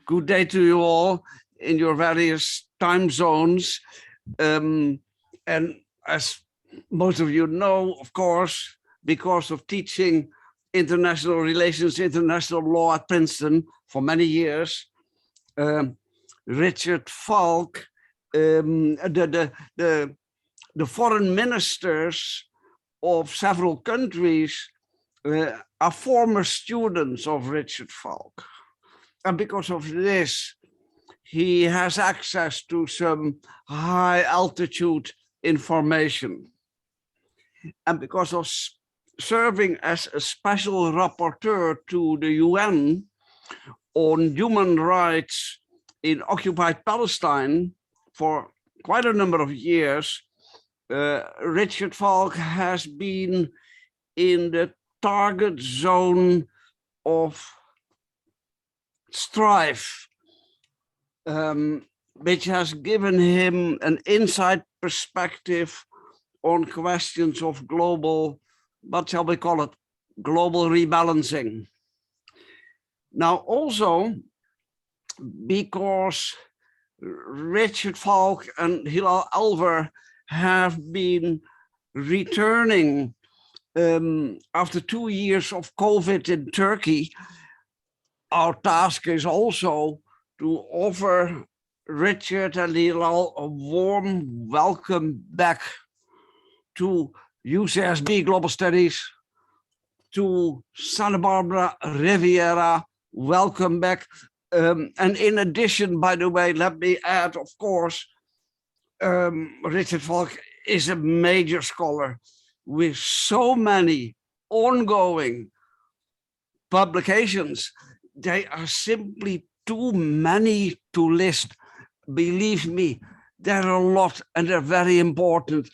Good day to you all in your various time zones. And as most of you know, of course, because of teaching international relations, international law at Princeton for many years, Richard Falk, the foreign ministers of several countries are former students of Richard Falk. And because of this, he has access to some high altitude information. And because of serving as a special rapporteur to the UN on human rights in occupied Palestine for quite a number of years, Richard Falk has been in the target zone of strife, which has given him an inside perspective on questions of global, what shall we call it, global rebalancing. Now also, because Richard Falk and Hilal Alver have been returning after 2 years of COVID in Turkey, our task is also to offer Richard and Hilal a warm welcome back to UCSB Global Studies, to Santa Barbara, Riviera, welcome back. And in addition, by the way, let me add, of course, Richard Falk is a major scholar with so many ongoing publications. They are simply too many to list. Believe me, there are a lot and they're very important.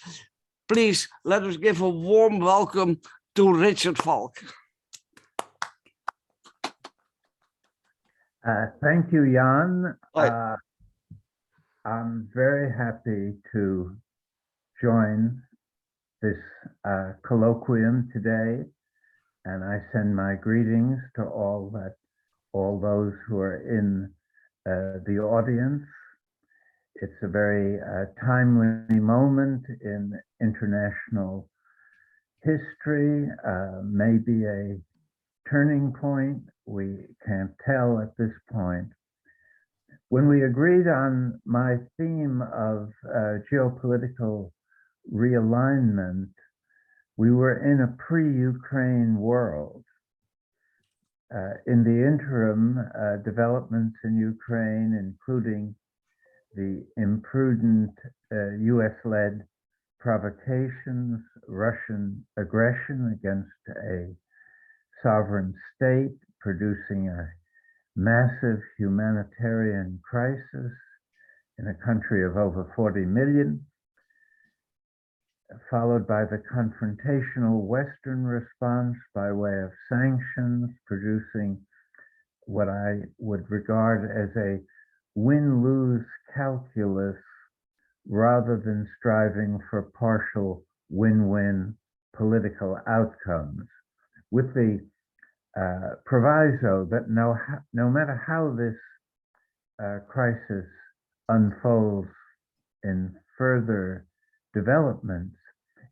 Please let us give a warm welcome to Richard Falk. Thank you, Jan. I'm very happy to join this colloquium today, and I send my greetings to all those who are in the audience. It's a very timely moment in international history, maybe a turning point. We can't tell at this point. When we agreed on my theme of geopolitical realignment, we were in a pre-Ukraine world. In the interim, developments in Ukraine, including the imprudent US-led provocations, Russian aggression against a sovereign state, producing a massive humanitarian crisis in a country of over 40 million, followed by the confrontational Western response by way of sanctions, producing what I would regard as a win-lose calculus rather than striving for partial win-win political outcomes, with the proviso that no matter how this crisis unfolds in further developments,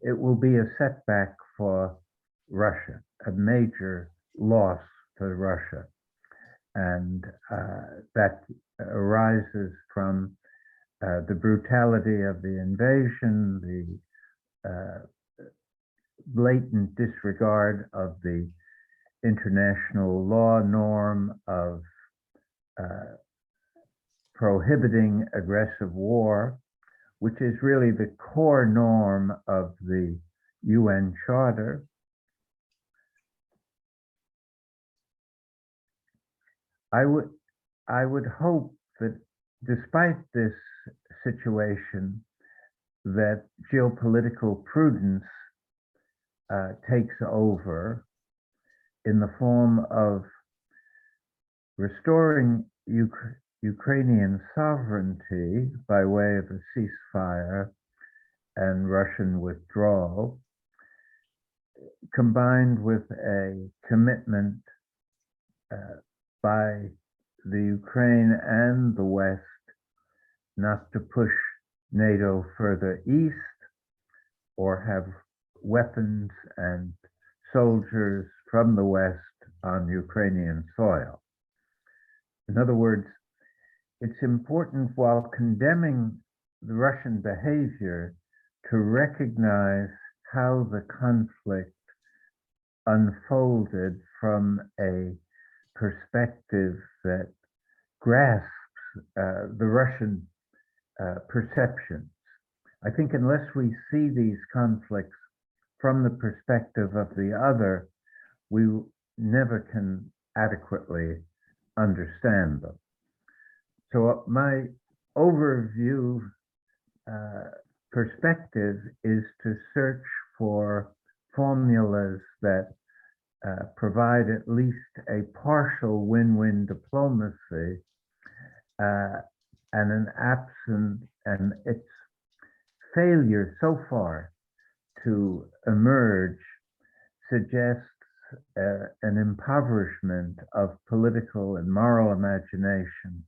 it will be a setback for Russia, a major loss for Russia. And that arises from the brutality of the invasion, the blatant disregard of the international law norm of prohibiting aggressive war, which is really the core norm of the UN Charter. I would hope that despite this situation, that geopolitical prudence takes over in the form of restoring Ukrainian sovereignty by way of a ceasefire and Russian withdrawal, combined with a commitment by the Ukraine and the West not to push NATO further east or have weapons and soldiers from the West on Ukrainian soil. In other words, it's important, while condemning the Russian behavior, to recognize how the conflict unfolded from a perspective that grasps the Russian perceptions. I think unless we see these conflicts from the perspective of the other, we never can adequately understand them. So my overview perspective is to search for formulas that provide at least a partial win-win diplomacy and its failure so far to emerge suggests an impoverishment of political and moral imagination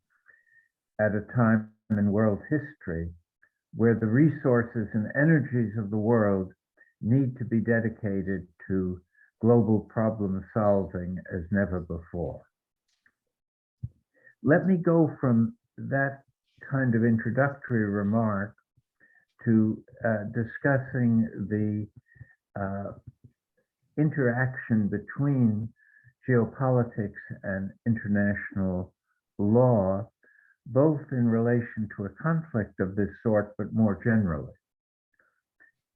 at a time in world history where the resources and energies of the world need to be dedicated to global problem solving as never before. Let me go from that kind of introductory remark to discussing the interaction between geopolitics and international law, both in relation to a conflict of this sort, but more generally.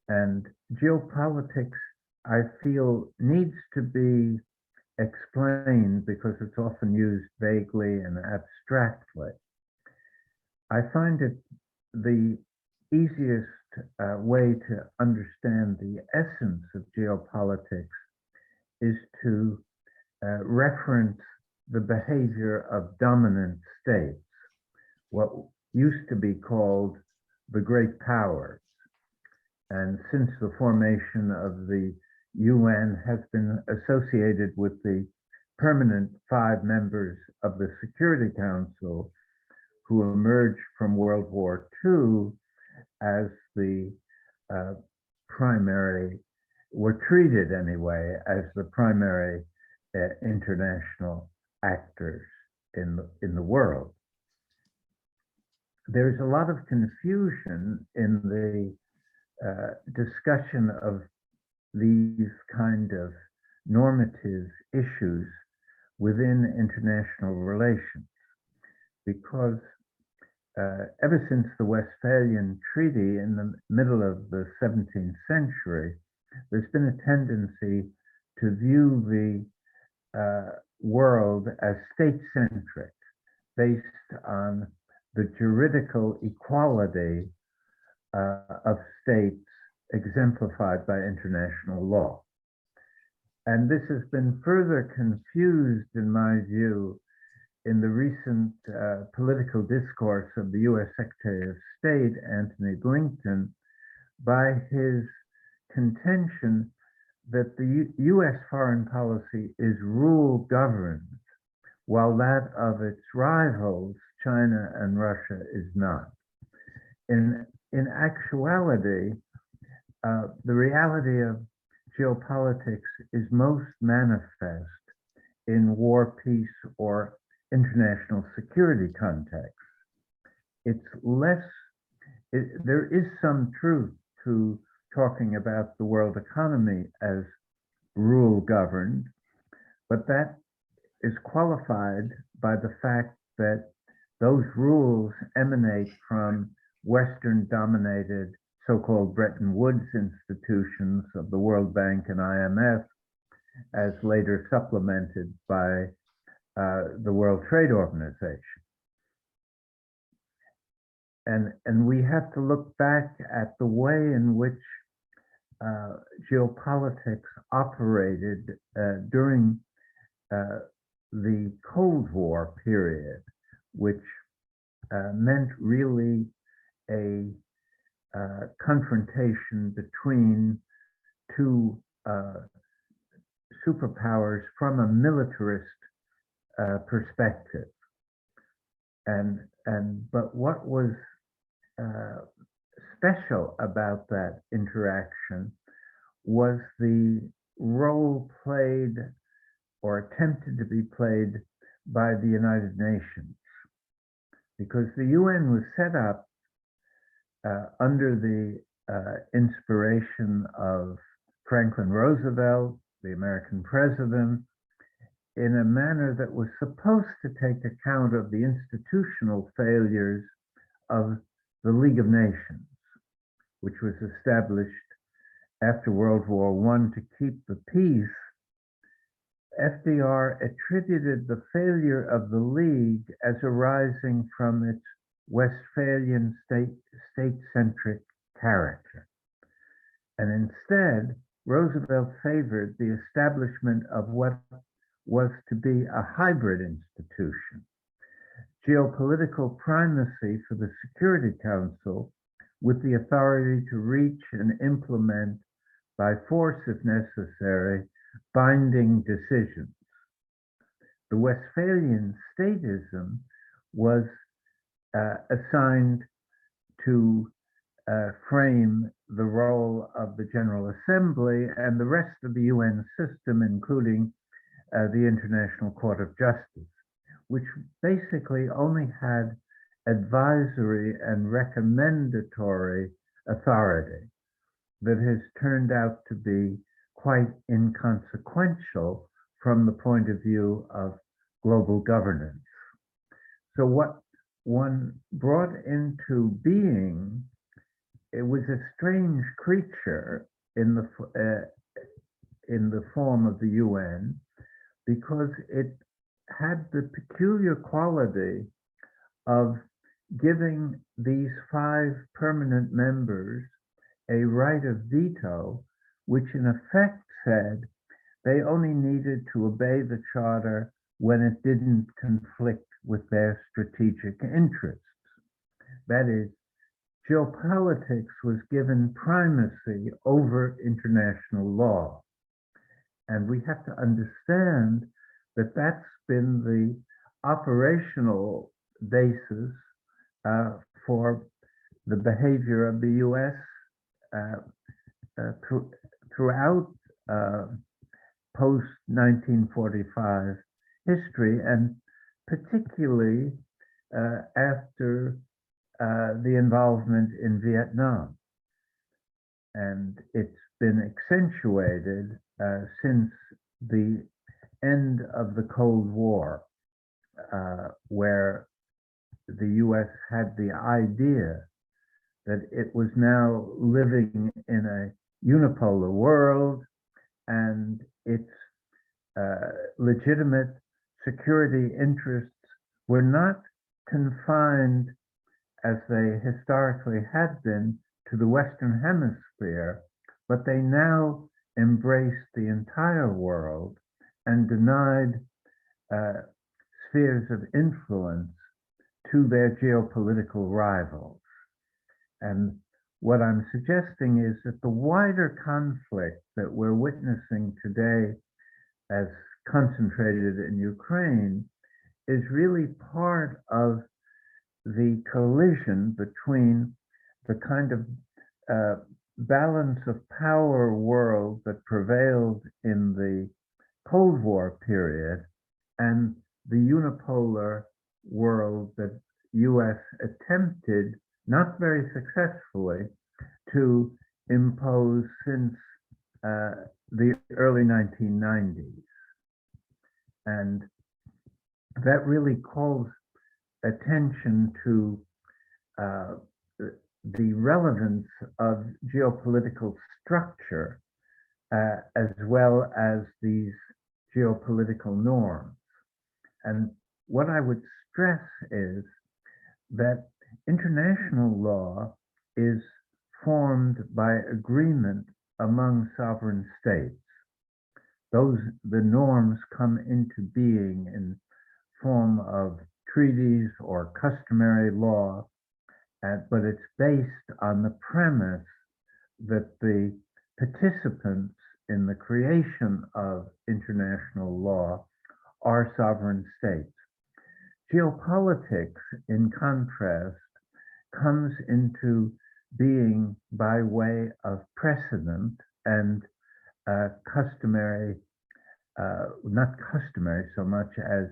And geopolitics, I feel, needs to be explained because it's often used vaguely and abstractly. I find it the easiest way to understand the essence of geopolitics is to reference the behavior of dominant states, what used to be called the great powers. And since the formation of the UN has been associated with the permanent 5 members of the Security Council who emerged from World War II as the primary, were treated anyway, as the primary international actors in the world. There's a lot of confusion in the discussion of these kind of normative issues within international relations, because ever since the Westphalian Treaty in the middle of the 17th century, there's been a tendency to view the world as state-centric, based on the juridical equality of states exemplified by international law. And this has been further confused, in my view, in the recent political discourse of the US Secretary of State, Antony Blinken, by his contention that the US foreign policy is rule-governed, while that of its rivals, China and Russia, is not. In actuality, the reality of geopolitics is most manifest in war, peace, or international security contexts. It's less, there is some truth to talking about the world economy as rule governed, but that is qualified by the fact that those rules emanate from Western dominated so-called Bretton Woods institutions of the World Bank and IMF, as later supplemented by the World Trade Organization. And we have to look back at the way in which geopolitics operated during the Cold War period, which meant really a confrontation between two superpowers from a militarist perspective. But what was special about that interaction was the role played or attempted to be played by the United Nations, because the UN was set up under the inspiration of Franklin Roosevelt, the American president, in a manner that was supposed to take account of the institutional failures of the League of Nations, which was established after World War I to keep the peace. FDR attributed the failure of the League as arising from its Westphalian state-centric character. And instead, Roosevelt favored the establishment of what was to be a hybrid institution, geopolitical primacy for the Security Council, with the authority to reach and implement by force if necessary, binding decisions. The Westphalian statism was assigned to frame the role of the General Assembly and the rest of the UN system, including the International Court of Justice, which basically only had advisory and recommendatory authority that has turned out to be quite inconsequential from the point of view of global governance. So what one brought into being, it was a strange creature in the form of the UN, because it had the peculiar quality of giving these 5 permanent members a right of veto, which in effect said they only needed to obey the charter when it didn't conflict with their strategic interests. That is, geopolitics was given primacy over international law. And we have to understand that that's been the operational basis for the behavior of the US throughout post-1945 history, and particularly after the involvement in Vietnam. And it's been accentuated since the end of the Cold War, where the US had the idea that it was now living in a unipolar world, and its legitimate security interests were not confined, as they historically had been, to the Western Hemisphere, but they now embraced the entire world and denied spheres of influence to their geopolitical rivals. And what I'm suggesting is that the wider conflict that we're witnessing today, as concentrated in Ukraine, is really part of the collision between the kind of balance of power world that prevailed in the Cold War period and the unipolar world that US attempted, not very successfully, to impose since the early 1990s. And that really calls attention to the relevance of geopolitical structure as well as these geopolitical norms. And what I would stress is that international law is formed by agreement among sovereign states. The norms come into being in form of treaties or customary law, but it's based on the premise that the participants in the creation of international law are sovereign states. Geopolitics, in contrast, comes into being by way of precedent and customary, not customary so much as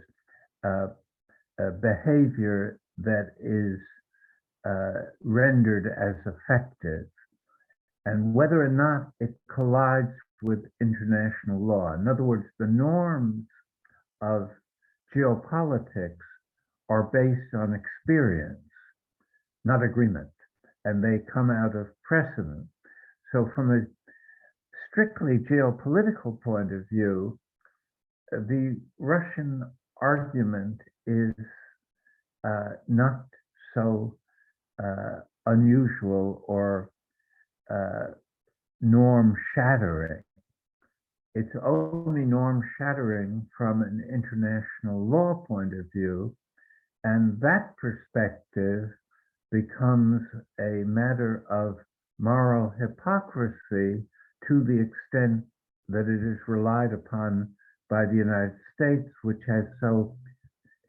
behavior that is rendered as effective, and whether or not it collides with international law. In other words, the norms of geopolitics are based on experience, not agreement, and they come out of precedent. So from a strictly geopolitical point of view, the Russian argument is not so unusual or norm shattering. It's only norm shattering from an international law point of view, and that perspective becomes a matter of moral hypocrisy to the extent that it is relied upon by the United States, which has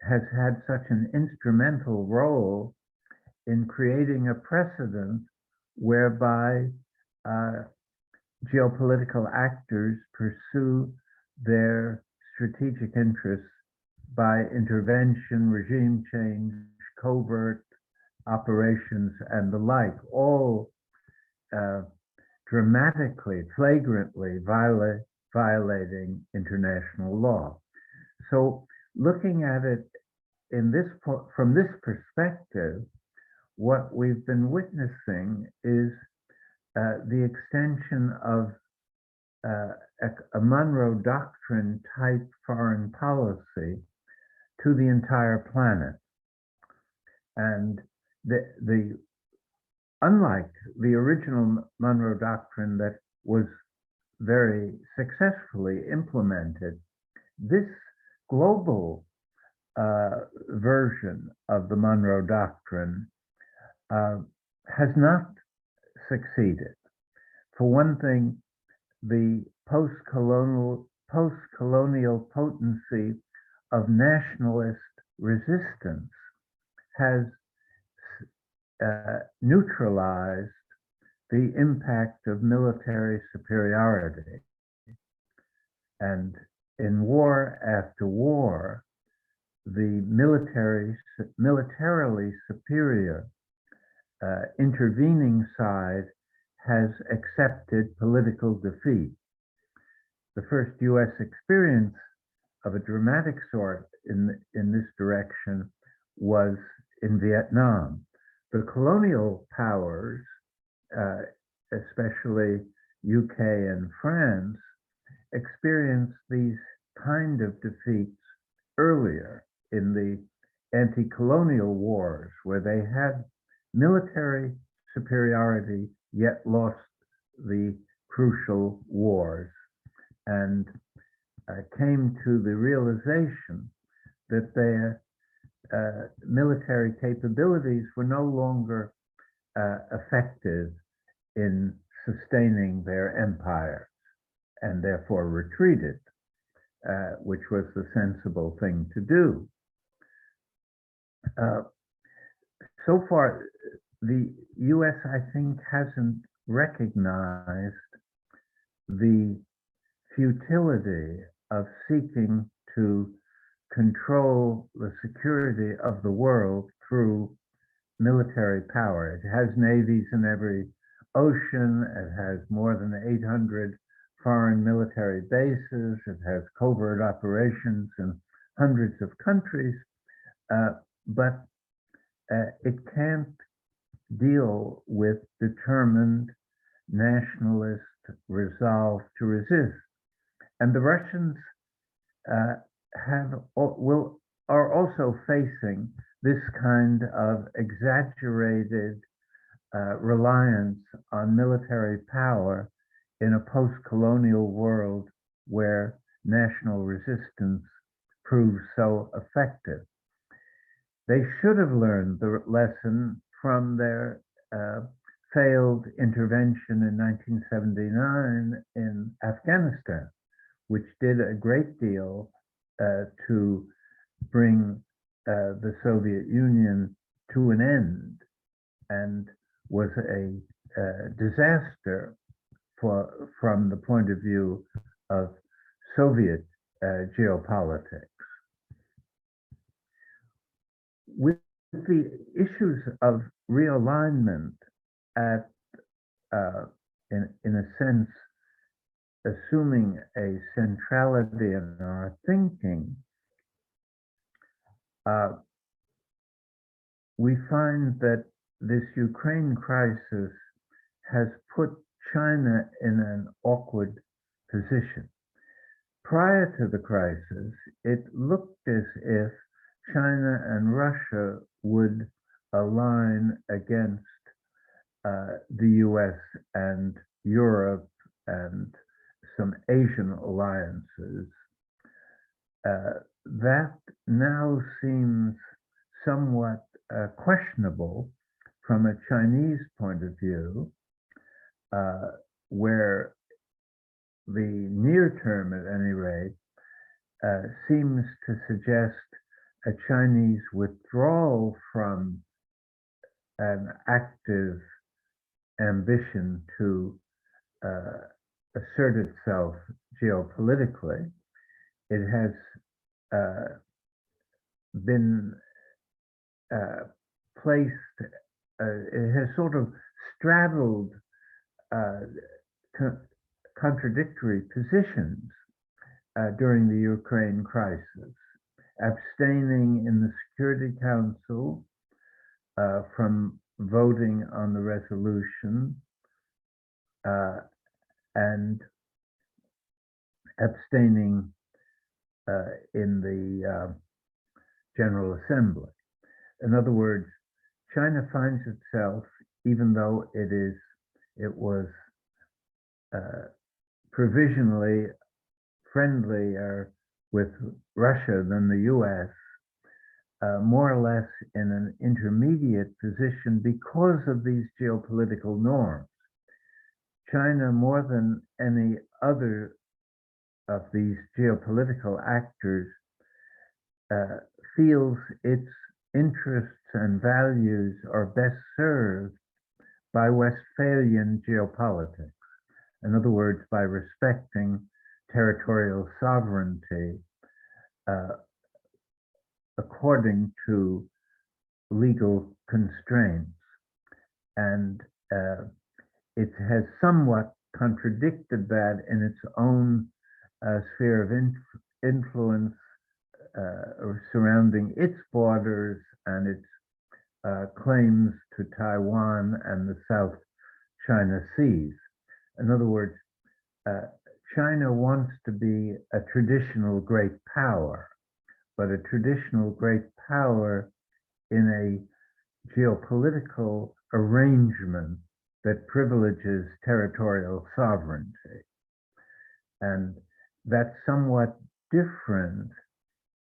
had such an instrumental role in creating a precedent whereby geopolitical actors pursue their strategic interests by intervention, regime change, covert operations, and the like, all dramatically, flagrantly violating international law. So looking at it from this perspective, what we've been witnessing is the extension of a Monroe Doctrine type foreign policy to the entire planet. And unlike the original Monroe Doctrine that was very successfully implemented, this global version of the Monroe Doctrine has not succeeded. For one thing, the post-colonial potency of nationalist resistance has neutralized the impact of military superiority. And in war after war, the militarily superior intervening side has accepted political defeat. The first US experience of a dramatic sort in this direction was in Vietnam. The colonial powers, especially UK and France, experienced these kind of defeats earlier in the anti-colonial wars, where they had military superiority yet lost the crucial wars, and came to the realization that their military capabilities were no longer effective in sustaining their empire, and therefore retreated, which was the sensible thing to do. So far, the US, I think, hasn't recognized the futility of seeking to control the security of the world through military power. It has navies in every ocean. It has more than 800 foreign military bases. It has covert operations in hundreds of countries, but it can't deal with determined nationalist resolve to resist. And the Russians are also facing this kind of exaggerated reliance on military power in a post-colonial world where national resistance proves so effective. They should have learned the lesson from their failed intervention in 1979 in Afghanistan, which did a great deal to bring the Soviet Union to an end, and was a disaster from the point of view of Soviet geopolitics. With the issues of realignment at, in a sense, assuming a centrality in our thinking, we find that this Ukraine crisis has put China in an awkward position. Prior to the crisis, it looked as if China and Russia would align against the US and Europe and some Asian alliances. That now seems somewhat questionable from a Chinese point of view, where the near term, at any rate, seems to suggest a Chinese withdrawal from an active ambition to assert itself geopolitically. It has been placed, it has sort of straddled contradictory positions during the Ukraine crisis, abstaining in the Security Council from voting on the resolution, and abstaining in the General Assembly. In other words, China finds itself, even though it was provisionally friendlier with Russia than the US, more or less in an intermediate position because of these geopolitical norms. China, more than any other of these geopolitical actors, feels its interests and values are best served by Westphalian geopolitics. In other words, by respecting territorial sovereignty according to legal constraints. And it has somewhat contradicted that in its own sphere of influence surrounding its borders and its claims to Taiwan and the South China Seas. In other words, China wants to be a traditional great power, but a traditional great power in a geopolitical arrangement that privileges territorial sovereignty. And that's somewhat different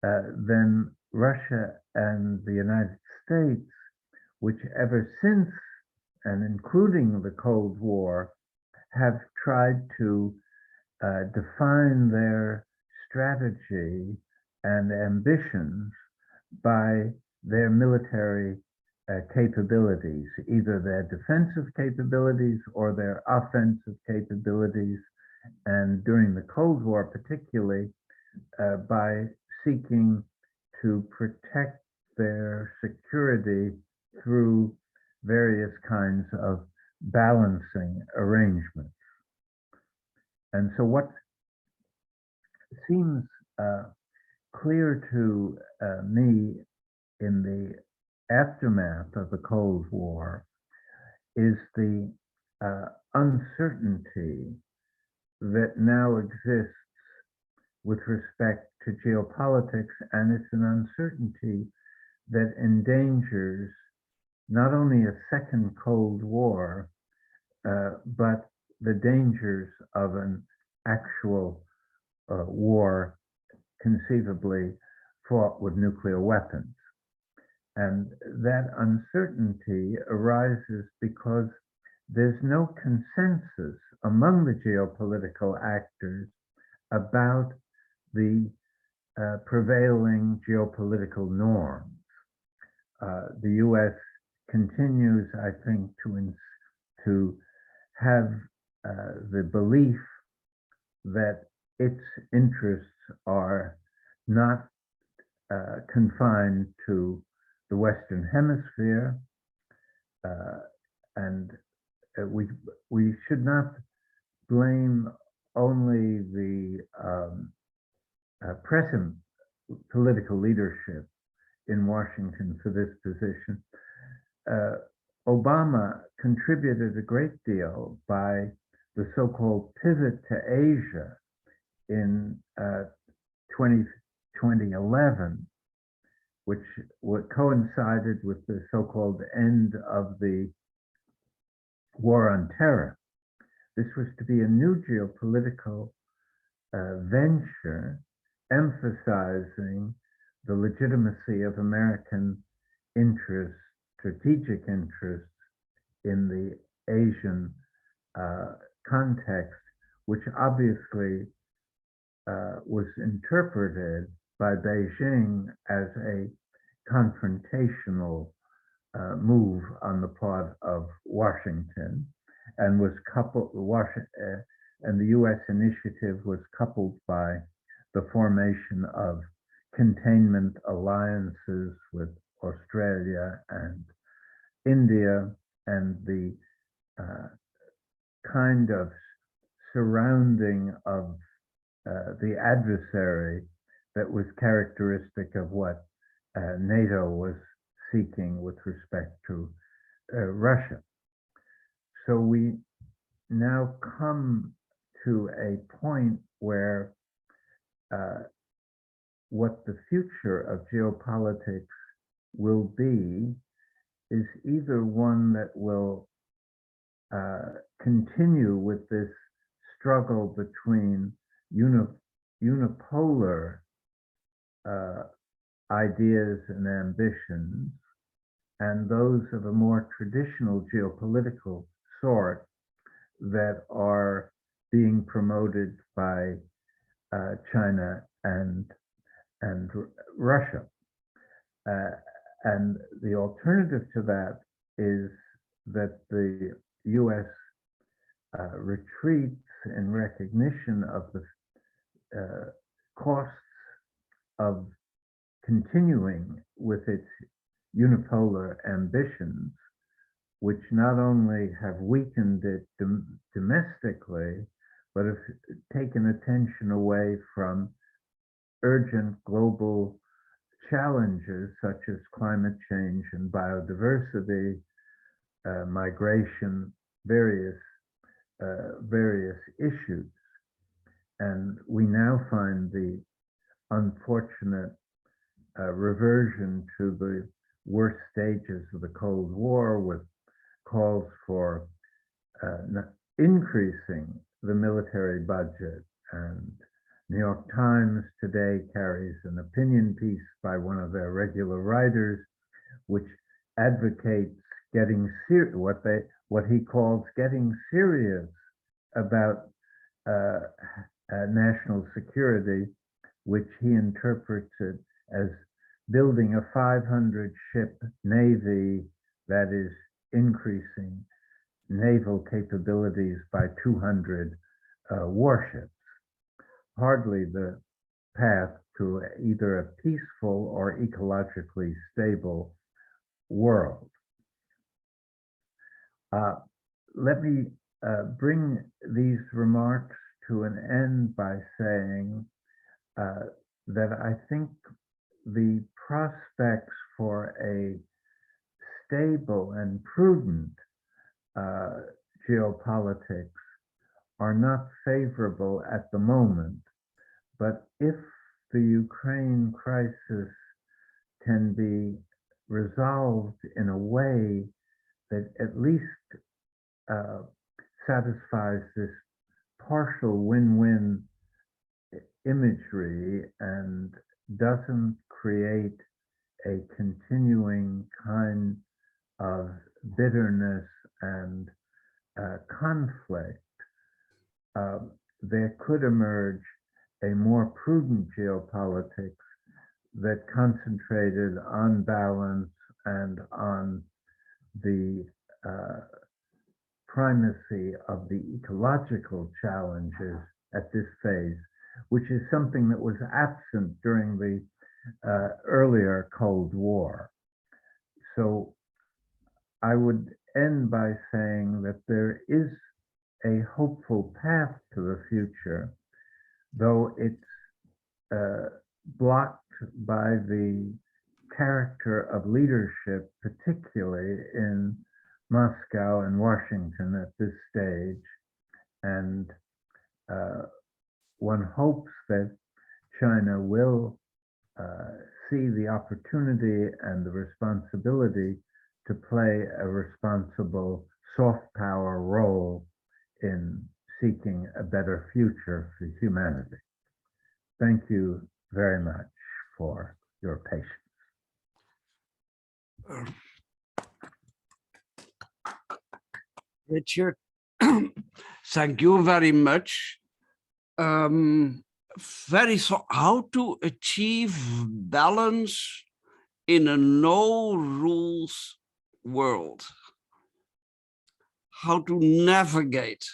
than Russia and the United States, which ever since, and including the Cold War, have tried to define their strategy and ambitions by their military capabilities, either their defensive capabilities or their offensive capabilities, and during the Cold War particularly, by seeking to protect their security through various kinds of balancing arrangements. And so what seems clear to me in the aftermath of the Cold War is the uncertainty that now exists with respect to geopolitics, and it's an uncertainty that endangers not only a second Cold War, but the dangers of an actual war conceivably fought with nuclear weapons. And that uncertainty arises because there's no consensus among the geopolitical actors about the prevailing geopolitical norms. The US continues, I think, to have the belief that its interests are not confined to the Western Hemisphere, and we should not blame only the present political leadership in Washington for this position. Obama contributed a great deal by the so-called pivot to Asia in 2011, which coincided with the so-called end of the war on terror. This was to be a new geopolitical venture emphasizing the legitimacy of American interests, strategic interests in the Asian context, which obviously was interpreted by Beijing as a confrontational move on the part of Washington, and was coupled. And the U.S. initiative was coupled by the formation of containment alliances with Australia and India, and the kind of surrounding of the adversary that was characteristic of what NATO was seeking with respect to Russia. So we now come to a point where what the future of geopolitics will be is either one that will continue with this struggle between unipolar ideas and ambitions and those of a more traditional geopolitical sort that are being promoted by China and Russia. And the alternative to that is that the US retreats in recognition of the costs of continuing with its unipolar ambitions, which not only have weakened it domestically, but have taken attention away from urgent global challenges such as climate change and biodiversity, migration, various issues. And we now find the unfortunate reversion to the worst stages of the Cold War, with calls for increasing the military budget. And New York Times today carries an opinion piece by one of their regular writers, which advocates getting what he calls getting serious about national security, which he interprets it as building a 500-ship navy that is increasing naval capabilities by 200 warships. Hardly the path to either a peaceful or ecologically stable world. Let me bring these remarks to an end by saying that I think the prospects for a stable and prudent geopolitics are not favorable at the moment. But if the Ukraine crisis can be resolved in a way that at least satisfies this partial win-win imagery and doesn't create a continuing kind of bitterness and conflict, there could emerge a more prudent geopolitics that concentrated on balance and on the primacy of the ecological challenges at this phase, which is something that was absent during the earlier Cold War. So I would end by saying that there is a hopeful path to the future, though it's blocked by the character of leadership, particularly in Moscow and Washington at this stage. And one hopes that China will see the opportunity and the responsibility to play a responsible soft power role in seeking a better future for humanity. Thank you very much for your patience. Richard, thank you very much. How to achieve balance in a no rules world. How to navigate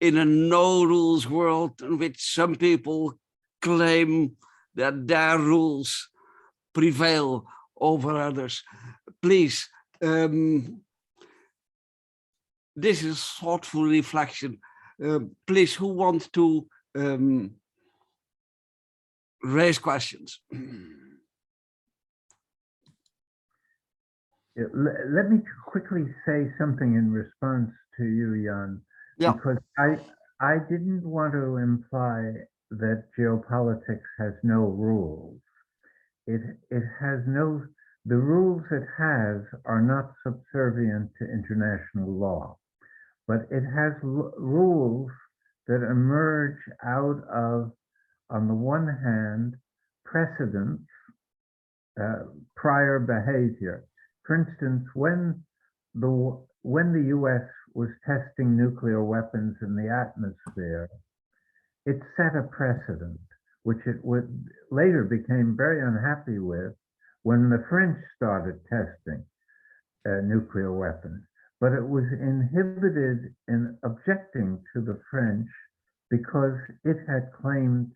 in a no rules world in which some people claim that their rules prevail over others. Please, this is thoughtful reflection. Please, who wants to raise questions? Let me quickly say something in response to you, Jan, because I didn't want to imply that geopolitics has no rules. It has no, the rules it has are not subservient to international law, but it has rules that emerge out of, on the one hand, precedents, prior behavior. For instance, when the US was testing nuclear weapons in the atmosphere, it set a precedent, which it would later became very unhappy with when the French started testing nuclear weapons. But it was inhibited in objecting to the French because it had claimed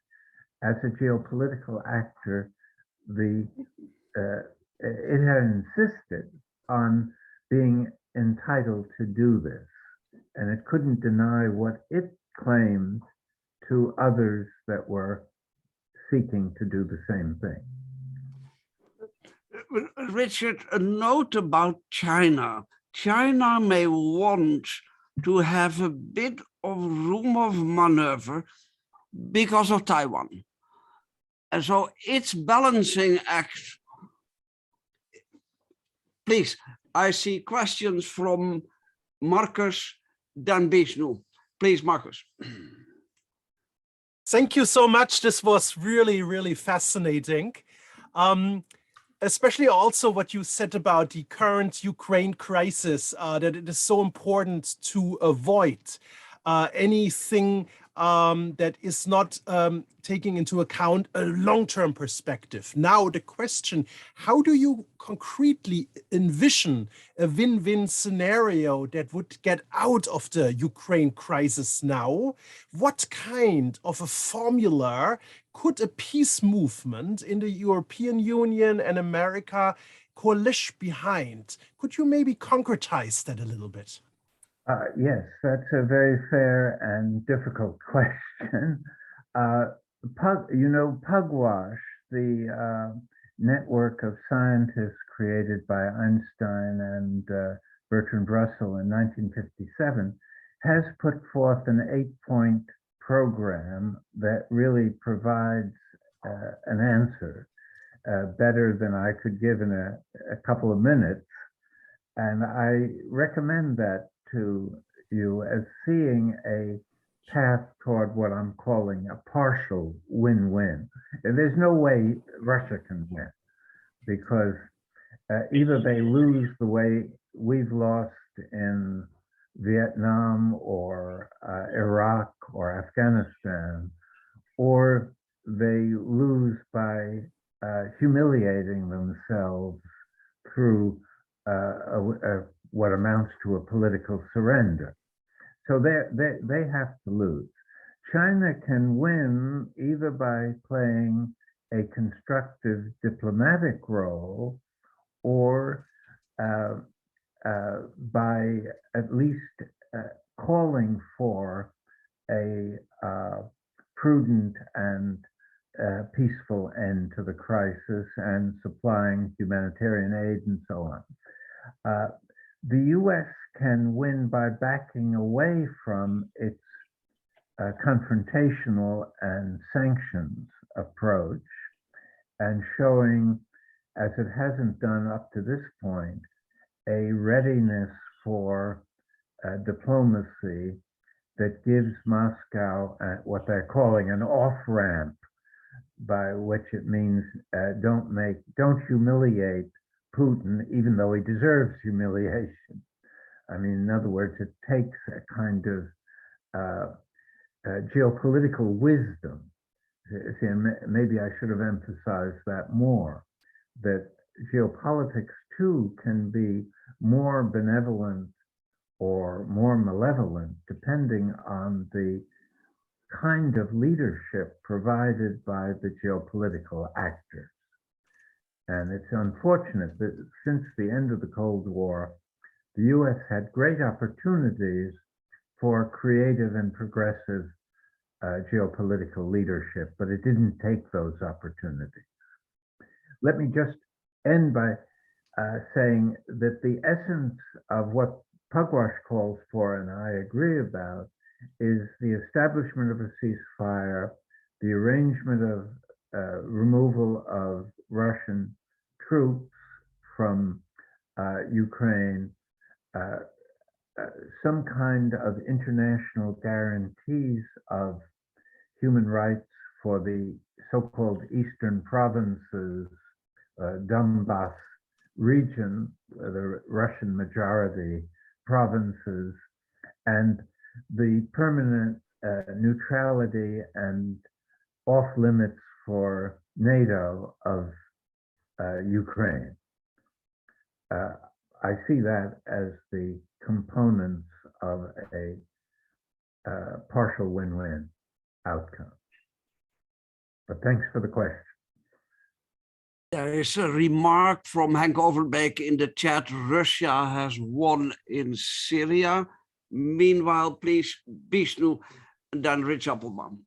as a geopolitical actor, it had insisted on being entitled to do this. And it couldn't deny what it claimed to others that were seeking to do the same thing. Richard, a note about China. China may want to have a bit of room of maneuver because of Taiwan. And so its balancing act. Please, I see questions from Marcus Dan Bishnu. Please, Marcus. Thank you so much. This was really, really fascinating. Especially also what you said about the current Ukraine crisis, that it is so important to avoid anything that is not taking into account a long-term perspective. Now, the question, how do you concretely envision a win-win scenario that would get out of the Ukraine crisis now? What kind of a formula could a peace movement in the European Union and America coalesce behind? Could you maybe concretize that a little bit? Yes, that's a very fair and difficult question. Pugwash, the network of scientists created by Einstein and Bertrand Russell in 1957, has put forth an 8-point program that really provides an answer better than I could give in a couple of minutes. And I recommend that to you as seeing a path toward what I'm calling a partial win-win. There's no way Russia can win, because either they lose the way we've lost in Vietnam or Iraq or Afghanistan, or they lose by humiliating themselves through what amounts to a political surrender. So they have to lose. China can win either by playing a constructive diplomatic role or by at least calling for a prudent and peaceful end to the crisis and supplying humanitarian aid and so on. The US can win by backing away from its confrontational and sanctions approach and showing, as it hasn't done up to this point, a readiness for diplomacy that gives Moscow what they're calling an off-ramp, by which it means don't humiliate Putin, even though he deserves humiliation. I mean, in other words, it takes a kind of geopolitical wisdom. See, maybe I should have emphasized that more, that geopolitics too can be more benevolent or more malevolent, depending on the kind of leadership provided by the geopolitical actors. And it's unfortunate that since the end of the Cold War, the US had great opportunities for creative and progressive geopolitical leadership, but it didn't take those opportunities. Let me just end by saying that the essence of what Pugwash calls for, and I agree about, is the establishment of a ceasefire, the arrangement of removal of Russian troops from Ukraine, some kind of international guarantees of human rights for the so-called Eastern provinces, Donbass region, the Russian majority provinces, and the permanent neutrality and off limits for NATO of Ukraine. I see that as the components of a partial win-win outcome. But thanks for the question. There is a remark from Henk Overbeek in the chat: Russia has won in Syria. Meanwhile, please, Bishnu, and then Rich Appelbaum.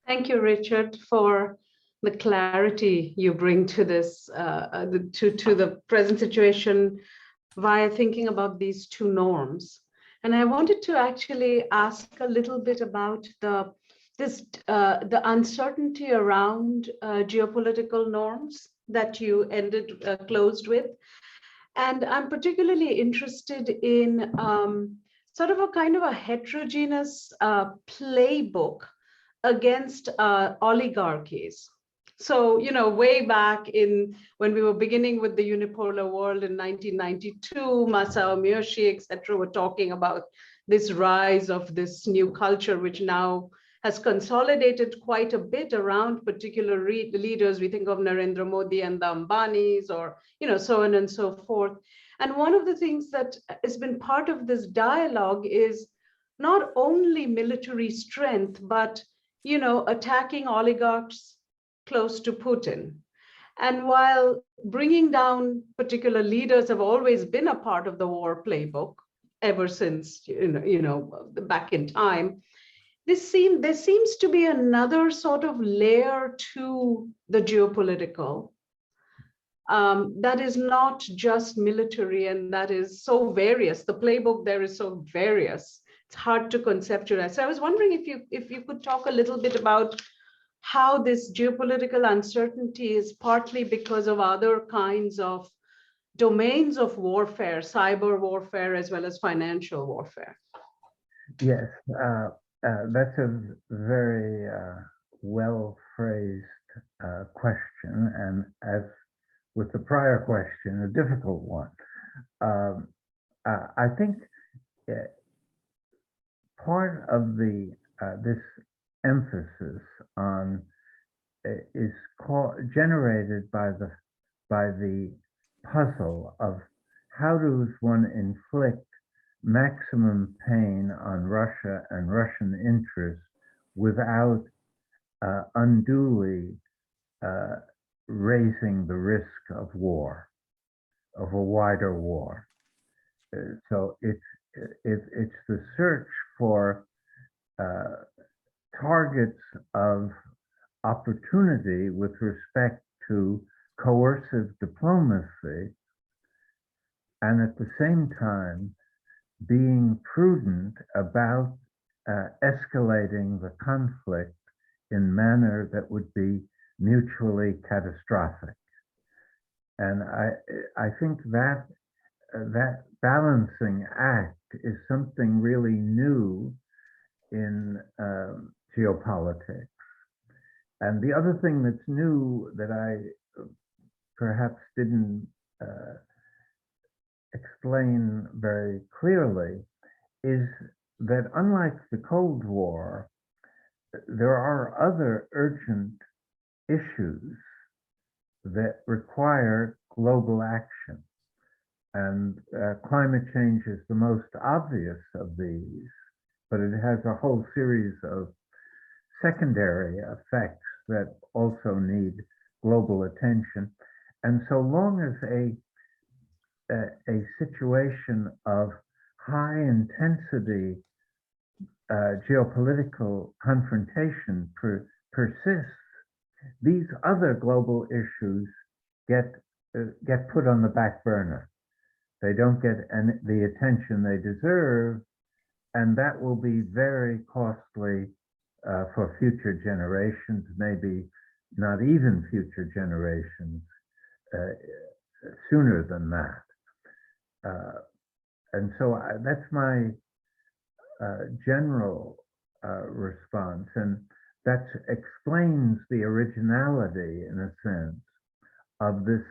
Thank you, Richard, for the clarity you bring to this, to the present situation via thinking about these two norms. And I wanted to actually ask a little bit about the uncertainty around geopolitical norms that you closed with. And I'm particularly interested in sort of a kind of a heterogeneous playbook against oligarchies. So, you know, way back when we were beginning with the unipolar world in 1992, Masao Miyoshi, et cetera, were talking about this rise of this new culture, which now has consolidated quite a bit around particular leaders. We think of Narendra Modi and the Ambanis, or, you know, so on and so forth. And one of the things that has been part of this dialogue is not only military strength, but, you know, attacking oligarchs close to Putin. And while bringing down particular leaders have always been a part of the war playbook ever since, you know, back in time, there seems to be another sort of layer to the geopolitical that is not just military, and that is so various. The playbook there is so various. It's hard to conceptualize. So I was wondering if you could talk a little bit about how this geopolitical uncertainty is partly because of other kinds of domains of warfare, cyber warfare, as well as financial warfare. Yes, that's a very well phrased question, and as with the prior question, a difficult one. I think part of the this emphasis on is generated by the puzzle of how does one inflict maximum pain on Russia and Russian interests without unduly raising the risk of war, of a wider war. So it's the search for targets of opportunity with respect to coercive diplomacy, and at the same time being prudent about escalating the conflict in manner that would be mutually catastrophic. And I think that that balancing act is something really new in geopolitics. And the other thing that's new that I perhaps didn't explain very clearly is that unlike the Cold War, there are other urgent issues that require global action. And climate change is the most obvious of these, but it has a whole series of secondary effects that also need global attention. And so long as a situation of high intensity geopolitical confrontation persists, these other global issues get put on the back burner. They don't get the attention they deserve, and that will be very costly for future generations, maybe not even future generations sooner than that. And so that's my general response, and that explains the originality, in a sense, of this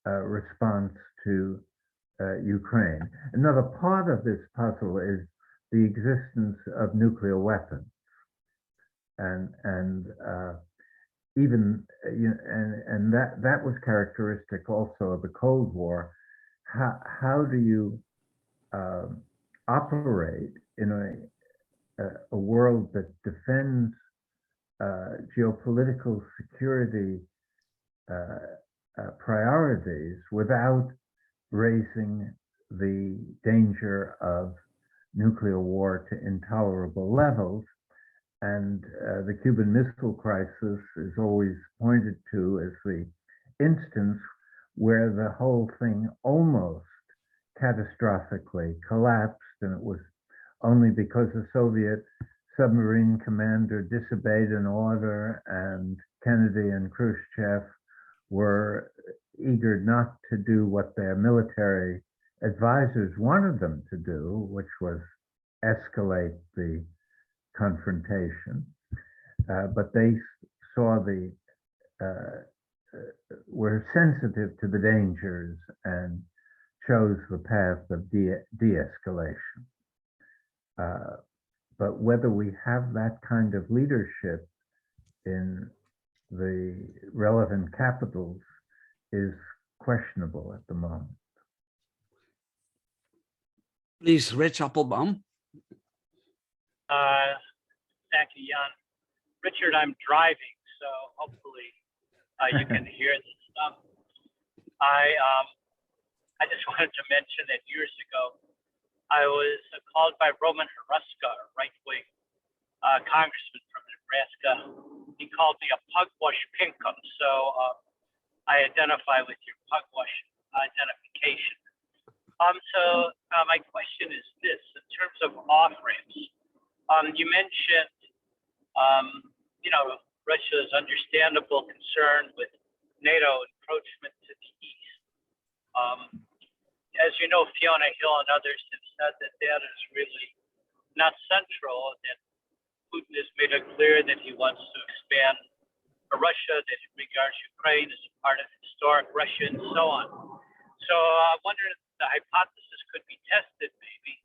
response to Ukraine. Another part of this puzzle is the existence of nuclear weapons, and even and that was characteristic also of the Cold War. How do you operate in a world that defends geopolitical security priorities without raising the danger of nuclear war to intolerable levels? And the Cuban Missile Crisis is always pointed to as the instance where the whole thing almost catastrophically collapsed, and it was only because the Soviet submarine commander disobeyed an order and Kennedy and Khrushchev were eager not to do what their military advisors wanted them to do, which was escalate the confrontation. But they saw were sensitive to the dangers and chose the path of de-escalation. But whether we have that kind of leadership in the relevant capitals is questionable at the moment. Please, Rich Applebaum. Thank you, Jan. Richard, I'm driving, so hopefully you can hear this stuff. I just wanted to mention that years ago, I was called by Roman Haruska, a right-wing congressman from Nebraska. He called me a pugwash pinkum, so I identify with your pugwash identification. So my question is this: in terms of off-ramps, you mentioned, Russia's understandable concern with NATO encroachment to the east. As you know, Fiona Hill and others have said that that is really not central, that Putin has made it clear that he wants to expand Russia, that he regards Ukraine as a part of historic Russia, and so on. So I wonder if the hypothesis could be tested, maybe,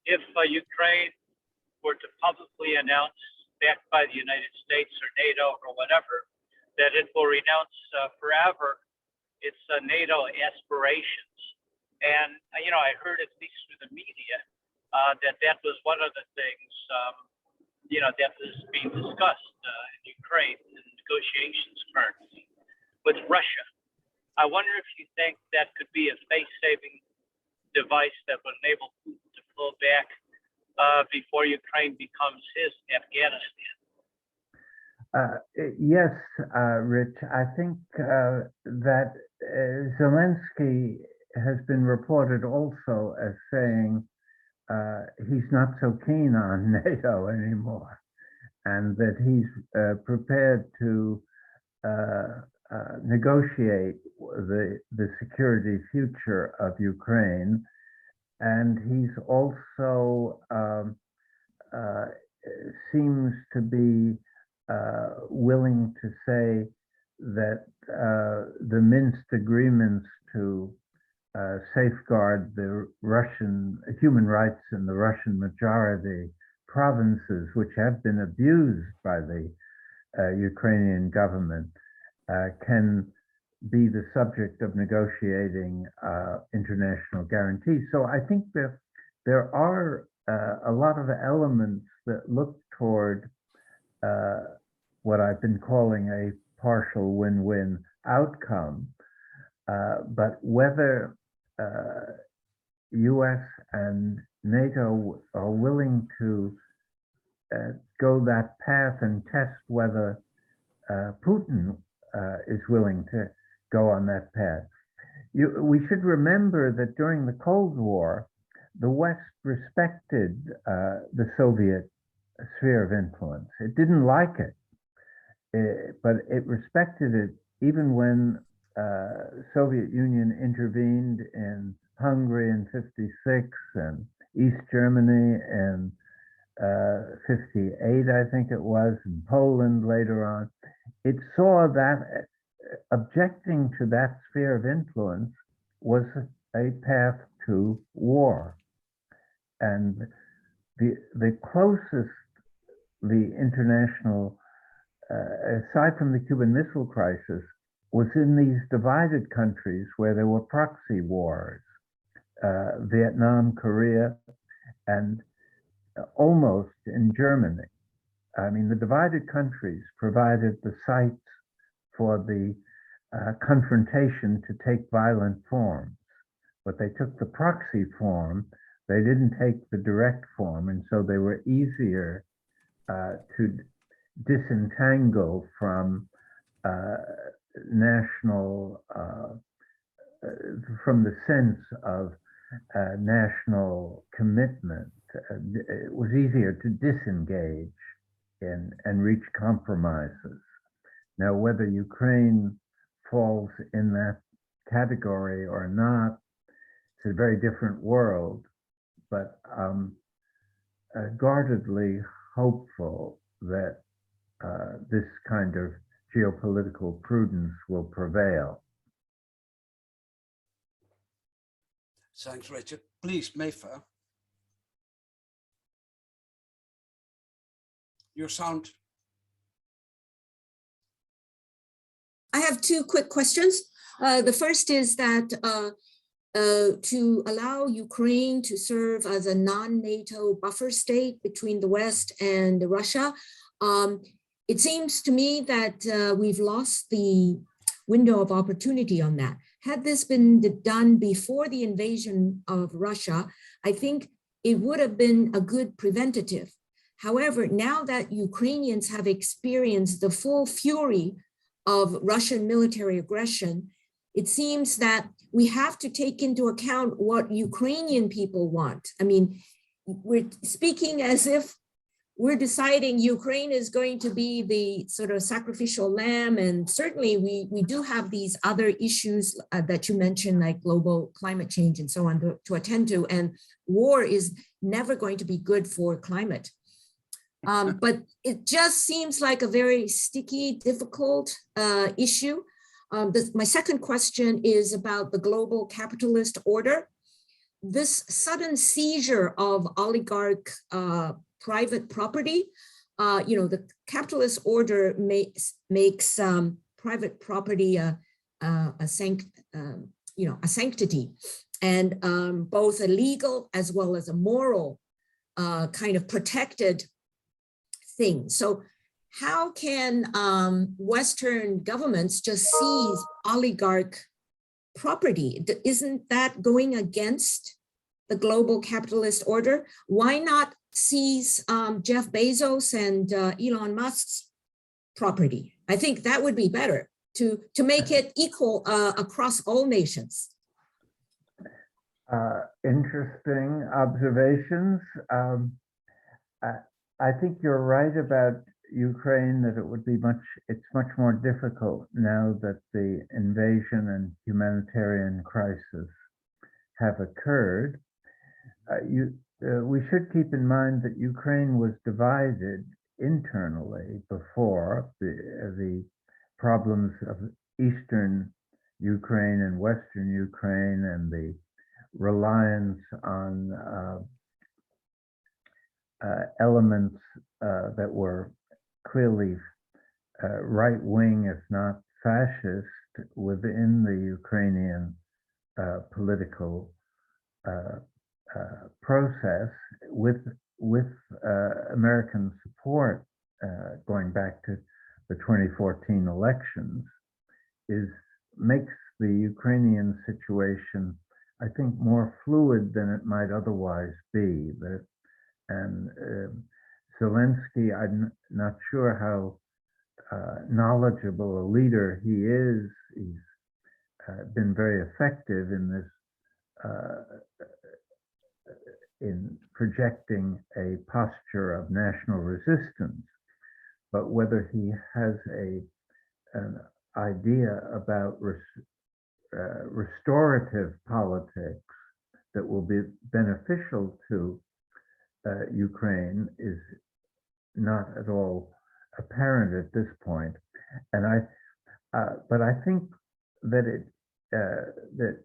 if Ukraine were to publicly announce, backed by the United States or NATO or whatever, that it will renounce forever its NATO aspirations. And, you know, I heard at least through the media that was one of the things, you know, that was being discussed in Ukraine in negotiations currently with Russia. I wonder if you think that could be a face-saving device that would enable Putin to pull back before Ukraine becomes his Afghanistan. Yes, Rich, I think that Zelensky has been reported also as saying he's not so keen on NATO anymore, and that he's prepared to negotiate the security future of Ukraine. And he's also seems to be willing to say that the Minsk agreements to safeguard the Russian human rights in the Russian majority provinces, which have been abused by the Ukrainian government, can be the subject of negotiating international guarantees. So I think there are a lot of elements that look toward what I've been calling a partial win-win outcome. But whether US and NATO are willing to go that path and test whether Putin is willing to go on that path. We should remember that during the Cold War, the West respected the Soviet sphere of influence. It didn't like it, but it respected it even when Soviet Union intervened in Hungary in '56 and East Germany in '58, I think it was, and Poland later on. It saw that objecting to that sphere of influence was a path to war. And the closest the international, aside from the Cuban Missile Crisis, was in these divided countries where there were proxy wars, Vietnam, Korea, and almost in Germany. I mean, the divided countries provided the sites for the confrontation to take violent forms, but they took the proxy form. They didn't take the direct form, and so they were easier to disentangle from national, from the sense of national commitment. It was easier to disengage and reach compromises. Now, whether Ukraine falls in that category or not, it's a very different world, but I'm guardedly hopeful that this kind of geopolitical prudence will prevail. Thanks, Richard. Please, Mayfair. Your sound. I have two quick questions. The first is that to allow Ukraine to serve as a non-NATO buffer state between the West and Russia, it seems to me that we've lost the window of opportunity on that. Had this been done before the invasion of Russia, I think it would have been a good preventative. However, now that Ukrainians have experienced the full fury of Russian military aggression, it seems that we have to take into account what Ukrainian people want. I mean, we're speaking as if we're deciding Ukraine is going to be the sort of sacrificial lamb, and certainly we do have these other issues that you mentioned, like global climate change and so on to attend to, and war is never going to be good for climate. But it just seems like a very sticky, difficult issue. My second question is about the global capitalist order. This sudden seizure of oligarch private property, the capitalist order makes private property a sanctity, and both a legal as well as a moral kind of protected thing. So how can Western governments just seize oligarch property? Isn't that going against the global capitalist order? Why not seize Jeff Bezos and Elon Musk's property? I think that would be better to make it equal across all nations. Interesting observations. I think you're right about Ukraine, that it would be it's much more difficult now that the invasion and humanitarian crisis have occurred. We should keep in mind that Ukraine was divided internally before. The problems of Eastern Ukraine and Western Ukraine, and the reliance on elements that were clearly right-wing, if not fascist, within the Ukrainian political process, with American support going back to the 2014 elections, makes the Ukrainian situation, I think, more fluid than it might otherwise be. And Zelensky, I'm not sure how knowledgeable a leader he is. He's been very effective in this, in projecting a posture of national resistance. But whether he has an idea about restorative politics that will be beneficial to Ukraine is not at all apparent at this point. And but I think that that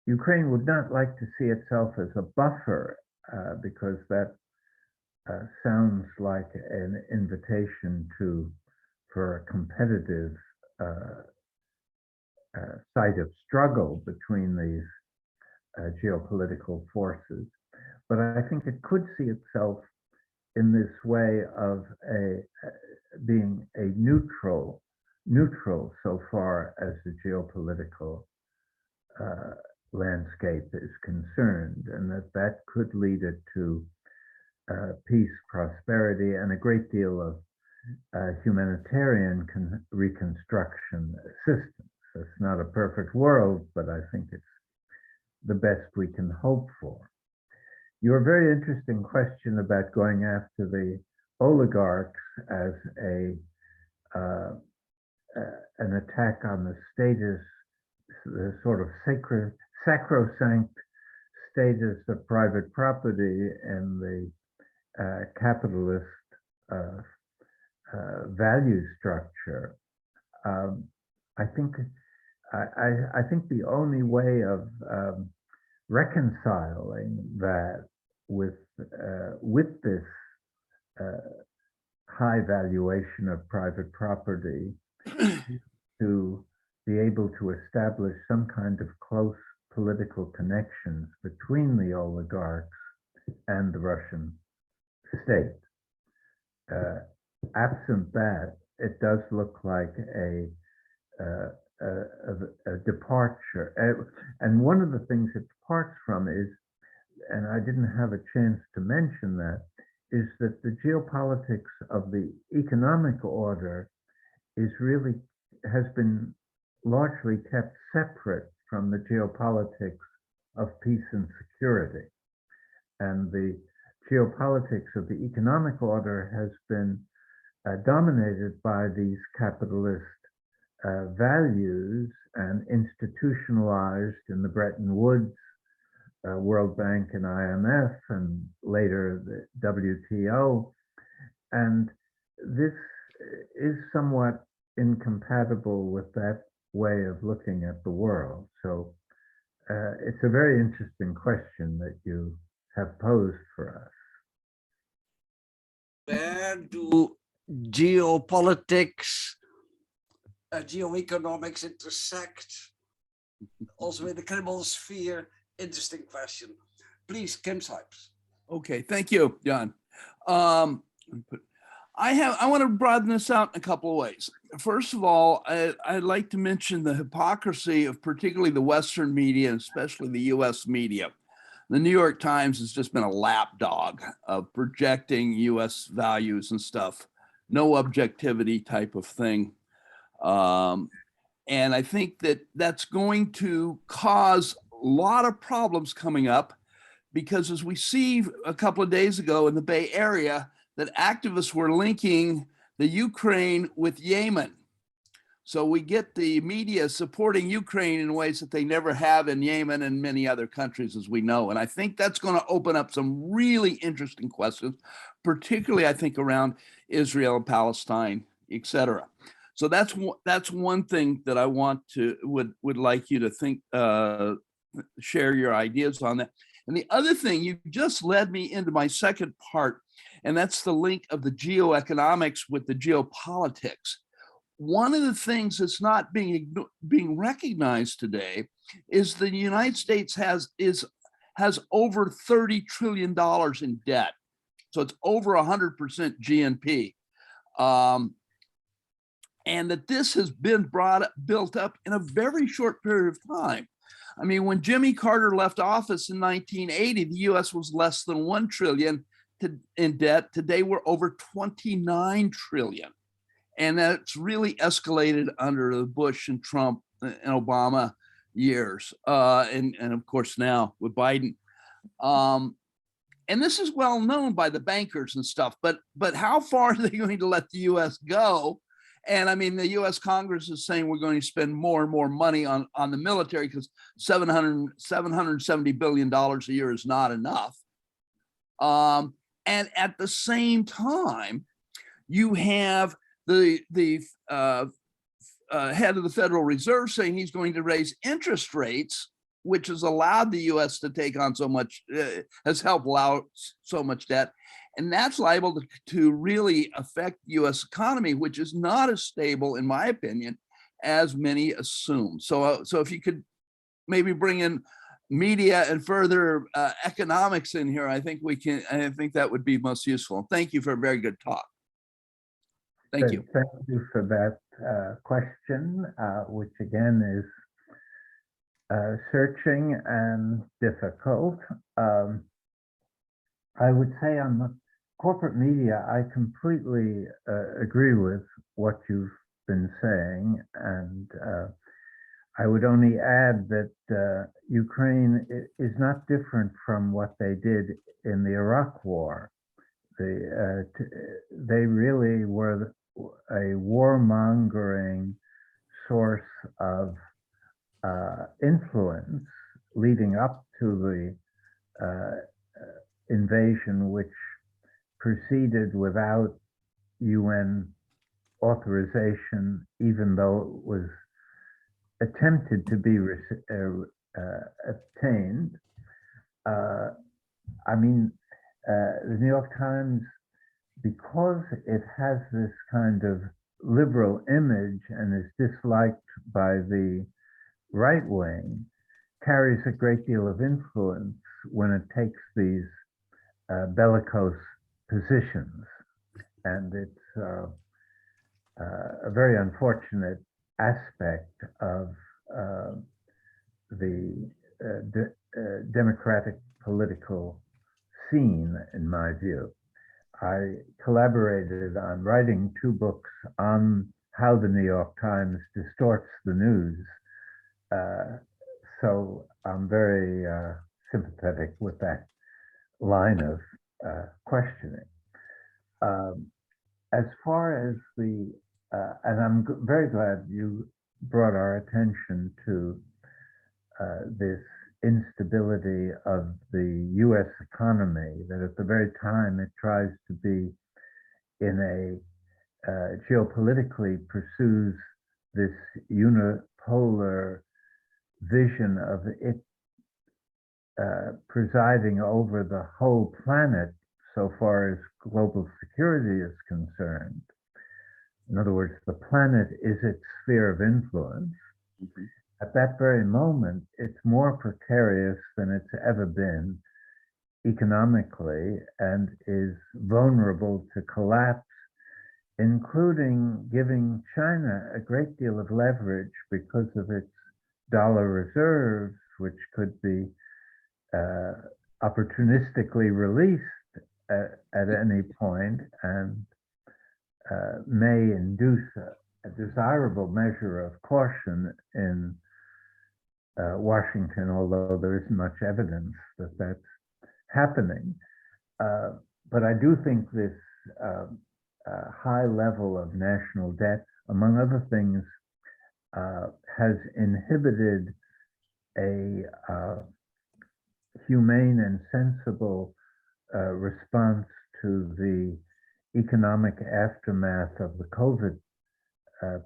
Ukraine would not like to see itself as a buffer, because that sounds like an invitation for a competitive site of struggle between these geopolitical forces. But I think it could see itself in this way of being a neutral so far as the geopolitical landscape is concerned, and that could lead it to peace, prosperity, and a great deal of humanitarian reconstruction assistance. It's not a perfect world, but I think it's the best we can hope for. Your very interesting question about going after the oligarchs as an attack on the status, the sort of sacrosanct status of private property and the capitalist value structure. I think the only way of reconciling that with this high valuation of private property to be able to establish some kind of close political connections between the oligarchs and the Russian state. Absent that, it does look like a departure. And one of the things it departs from is, and I didn't have a chance to mention that, is that the geopolitics of the economic order has been largely kept separate from the geopolitics of peace and security. And the geopolitics of the economic order has been dominated by these capitalist values and institutionalized in the Bretton Woods, World Bank and IMF, and later the WTO. And this is somewhat incompatible with that way of looking at the world. So it's a very interesting question that you have posed for us. Where do geopolitics, geoeconomics intersect? Also in the criminal sphere, interesting question. Please, Kim Sipes. Okay, thank you, John. I want to broaden this out in a couple of ways. First of all, I'd like to mention the hypocrisy of particularly the Western media, especially the US media. The New York Times has just been a lapdog of projecting US values and stuff, no objectivity type of thing. And I think that that's going to cause a lot of problems coming up, because as we see a couple of days ago in the Bay Area, that activists were linking the Ukraine with Yemen. So we get the media supporting Ukraine in ways that they never have in Yemen and many other countries, as we know. And I think that's going to open up some really interesting questions, particularly I think around Israel and Palestine, et cetera. So that's one thing that I would like you to think, share your ideas on that. And the other thing, you just led me into my second part, and that's the link of the geoeconomics with the geopolitics. One of the things that's not being recognized today is the United States has over $30 trillion in debt. So it's over 100% GNP. And that this has been built up in a very short period of time. I mean, when Jimmy Carter left office in 1980, the US was less than 1 trillion in debt. Today, we're over 29 trillion. And that's really escalated under the Bush and Trump and Obama years. And of course now with Biden. And this is well known by the bankers and stuff, but how far are they going to let the US go? And I mean, the US Congress is saying we're going to spend more and more money on the military because $770 billion a year is not enough. And at the same time, you have the head of the Federal Reserve saying he's going to raise interest rates, which has allowed the US to take on so much, has helped allow so much debt. And that's liable to really affect the US economy, which is not as stable, in my opinion, as many assume. So if you could maybe bring in media and further economics in here, I think that would be most useful. Thank you for a very good talk. Thank you. Thank you for that question, which again is searching and difficult. I would say on the corporate media, I completely agree with what you've been saying. And I would only add that Ukraine is not different from what they did in the Iraq War. They really were a warmongering source of influence leading up to the invasion, which proceeded without UN authorization, even though it was attempted to be obtained. I mean, the New York Times, because it has this kind of liberal image and is disliked by the right wing, carries a great deal of influence when it takes these bellicose positions. And it's a very unfortunate aspect of the democratic political scene, in my view. I collaborated on writing 2 books on how the New York Times distorts the news. So I'm very sympathetic with that line of questioning. As far as the, and I'm very glad you brought our attention to this instability of the US economy, that at the very time it tries to be in a geopolitically pursues this polar vision of it presiding over the whole planet so far as global security is concerned. In other words, the planet is its sphere of influence. Mm-hmm. At that very moment, it's more precarious than it's ever been economically and is vulnerable to collapse, including giving China a great deal of leverage because of its dollar reserves, which could be opportunistically released at any point and may induce a desirable measure of caution in Washington, although there isn't much evidence that that's happening. But I do think this high level of national debt, among other things, has inhibited a humane and sensible response to the economic aftermath of the COVID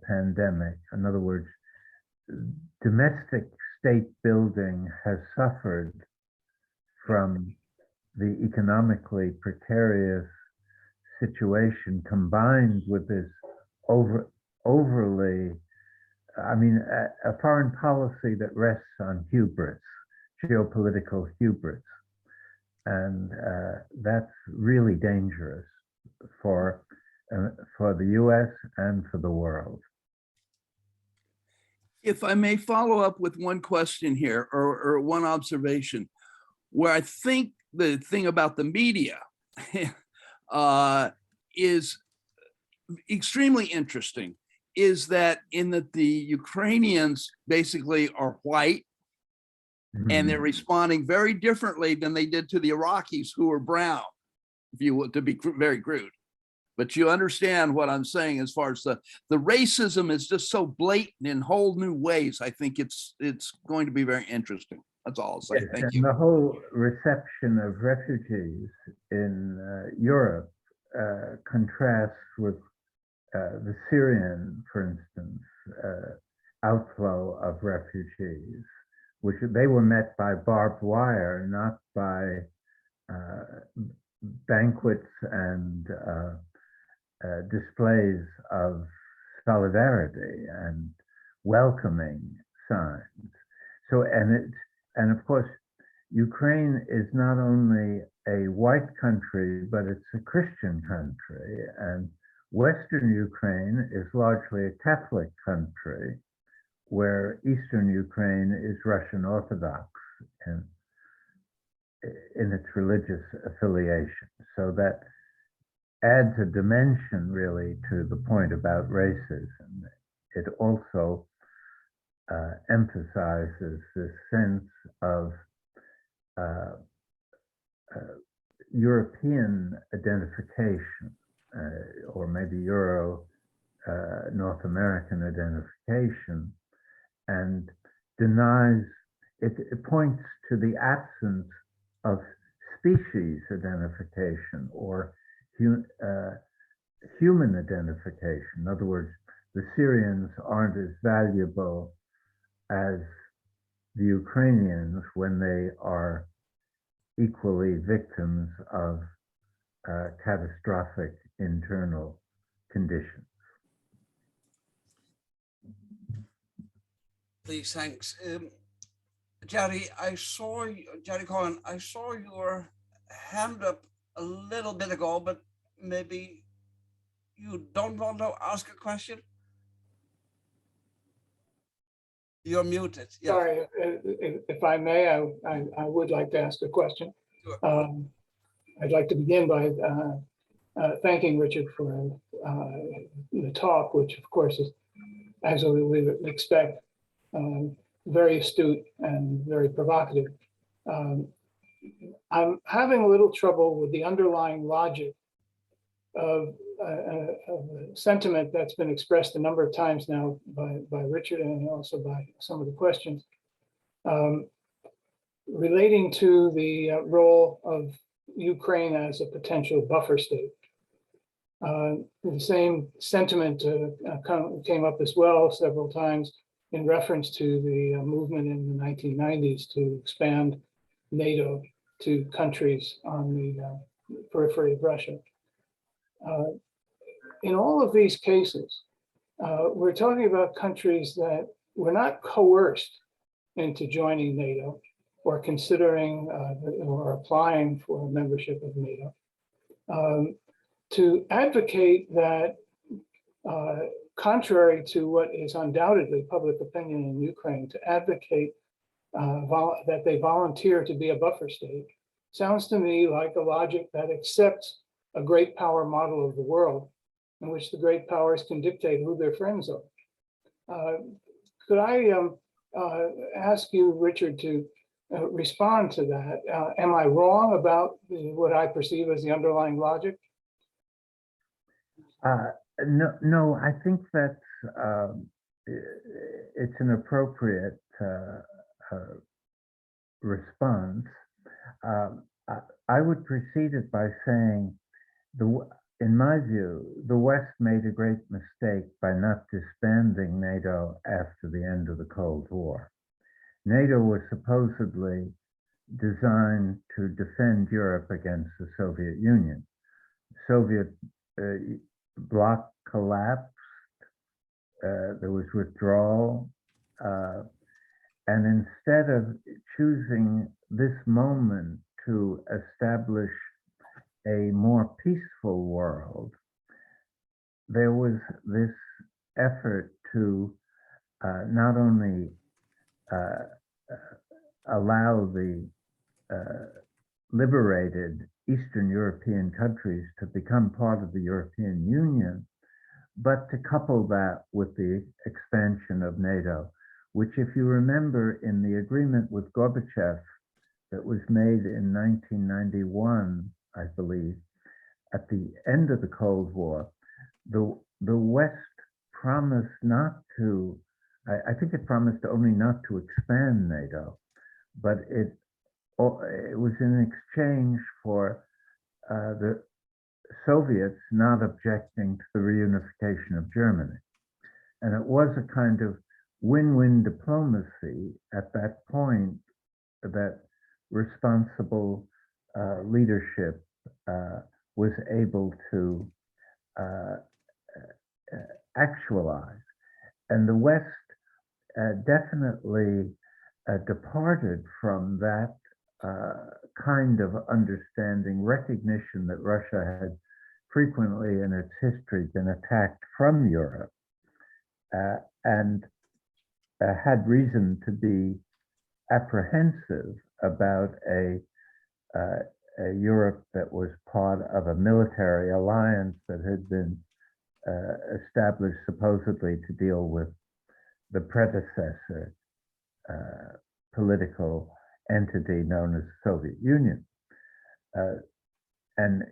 pandemic. In other words, domestic state building has suffered from the economically precarious situation combined with this overly, a foreign policy that rests on hubris, geopolitical hubris. And that's really dangerous for the US and for the world. If I may follow up with one question here or one observation, where I think the thing about the media is extremely interesting is that the Ukrainians basically are white, and they're responding very differently than they did to the Iraqis, who are brown, if you would, to be very crude. But you understand what I'm saying as far as the racism is just so blatant in whole new ways. I think it's going to be very interesting. That's all I'll say. Yes, thank you. The whole reception of refugees in Europe contrasts with the Syrian, for instance, outflow of refugees, which they were met by barbed wire, not by banquets and displays of solidarity and welcoming signs. So, and of course, Ukraine is not only a white country, but it's a Christian country, and Western Ukraine is largely a Catholic country, where Eastern Ukraine is Russian Orthodox in its religious affiliation. So that adds a dimension really to the point about racism. It also emphasizes this sense of European identification, or maybe North American identification, and denies, it points to the absence of species identification or human identification. In other words, the Syrians aren't as valuable as the Ukrainians when they are equally victims of catastrophic internal conditions. Please, thanks. Jerry Cohen, I saw your hand up a little bit ago, but maybe you don't want to ask a question? You're muted. Yeah. Sorry, if I may, I would like to ask a question. Sure. I'd like to begin by thanking Richard for the talk, which of course is, as we would expect, very astute and very provocative. I'm having a little trouble with the underlying logic of a sentiment that's been expressed a number of times now by Richard and also by some of the questions relating to the role of Ukraine as a potential buffer state. The same sentiment came up as well several times in reference to the movement in the 1990s to expand NATO to countries on the periphery of Russia. In all of these cases, we're talking about countries that were not coerced into joining NATO or considering or applying for membership of NATO, to advocate that, contrary to what is undoubtedly public opinion in Ukraine, to advocate that they volunteer to be a buffer state sounds to me like a logic that accepts a great power model of the world in which the great powers can dictate who their friends are. Could I ask you, Richard, to respond to that? Am I wrong about what I perceive as the underlying logic? No, I think that's it's an appropriate response. I would precede it by saying, in my view, the West made a great mistake by not disbanding NATO after the end of the Cold War. NATO was supposedly designed to defend Europe against the Soviet Union. Soviet bloc collapsed, there was withdrawal, and instead of choosing this moment to establish a more peaceful world, there was this effort to not only allow the liberated Eastern European countries to become part of the European Union, but to couple that with the expansion of NATO, which, if you remember, in the agreement with Gorbachev that was made in 1991, I believe, at the end of the Cold War, the West promised not to, I think it promised only not to expand NATO, but it was in exchange for the Soviets not objecting to the reunification of Germany. And it was a kind of win-win diplomacy at that point that responsible leadership was able to actualize. And the West definitely departed from that kind of understanding, recognition that Russia had frequently in its history been attacked from Europe, and had reason to be apprehensive about a Europe that was part of a military alliance that had been established supposedly to deal with the predecessor political entity known as the Soviet Union. And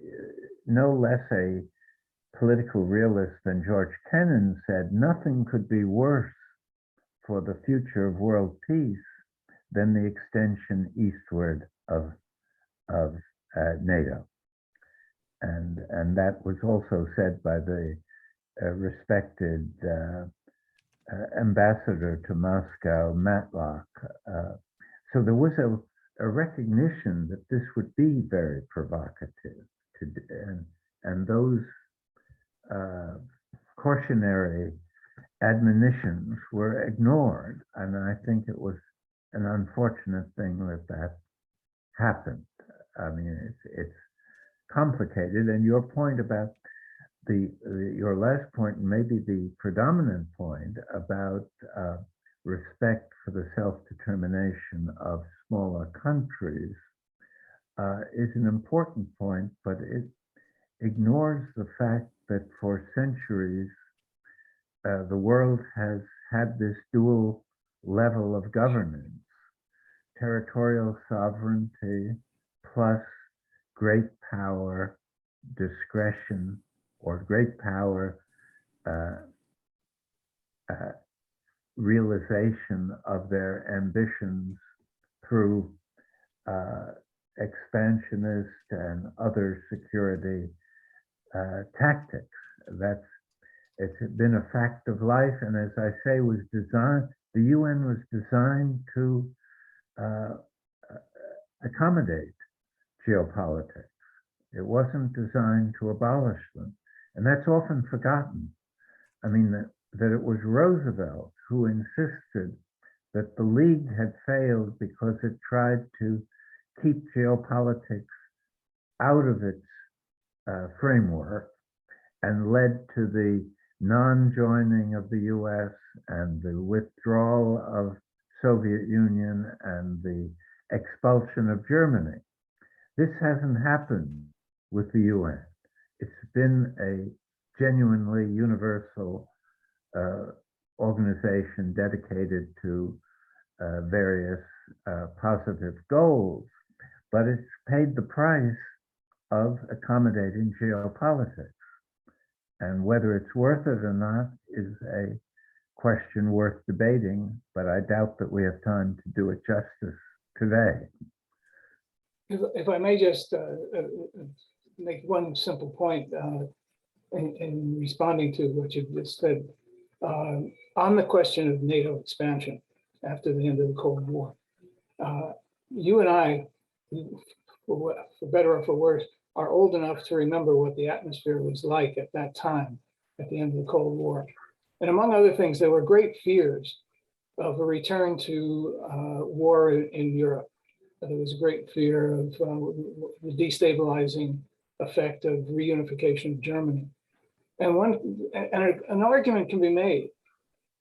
no less a political realist than George Kennan said, nothing could be worse for the future of world peace than the extension eastward of NATO. And that was also said by the respected ambassador to Moscow, Matlock. So there was a recognition that this would be very provocative, and those cautionary admonitions were ignored. And I think it was an unfortunate thing that happened. I mean, it's complicated. And your point about your last point, maybe the predominant point about respect for the self-determination of smaller countries is an important point, but it ignores the fact that for centuries the world has had this dual level of governance, territorial sovereignty plus great power discretion, or great power realization of their ambitions through expansionist and other security tactics. It's been a fact of life, and as I say, was The UN was designed to accommodate geopolitics. It wasn't designed to abolish them. And that's often forgotten. I mean, that it was Roosevelt who insisted that the League had failed because it tried to keep geopolitics out of its framework and led to the non-joining of the US and the withdrawal of Soviet Union and the expulsion of Germany. This hasn't happened with the UN. It's been a genuinely universal organization dedicated to various positive goals, but it's paid the price of accommodating geopolitics. And whether it's worth it or not is a question worth debating, but I doubt that we have time to do it justice today. If I may just make one simple point in responding to what you've just said, on the question of NATO expansion after the end of the Cold War, you and I, for better or for worse, are old enough to remember what the atmosphere was like at that time, at the end of the Cold War. And among other things, there were great fears of a return to war in Europe. There was a great fear of the destabilizing effect of reunification of Germany. And an argument can be made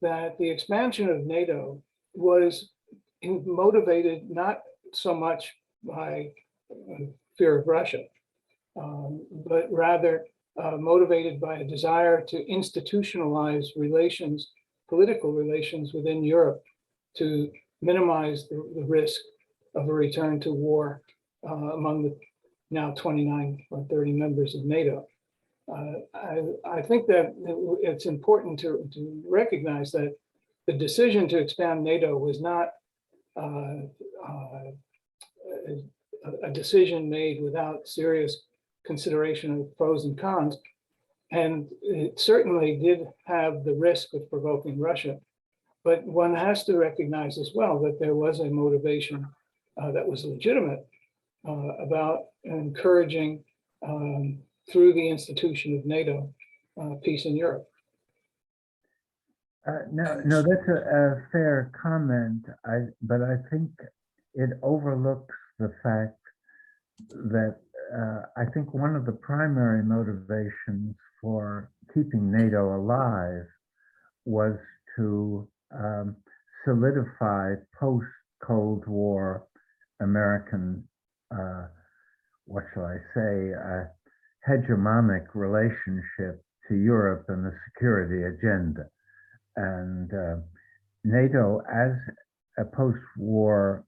that the expansion of NATO was motivated not so much by fear of Russia, but rather motivated by a desire to institutionalize relations, political relations within Europe to minimize the risk of a return to war among the now 29 or 30 members of NATO. I think that it's important to recognize that the decision to expand NATO was not a decision made without serious consideration of pros and cons. And it certainly did have the risk of provoking Russia. But one has to recognize as well that there was a motivation that was legitimate about encouraging, through the institution of NATO, peace in Europe. No, that's a fair comment, but I think it overlooks the fact that I think one of the primary motivations for keeping NATO alive was to solidify post-Cold War American, what shall I say, hegemonic relationship to Europe and the security agenda. And NATO, as a post-Cold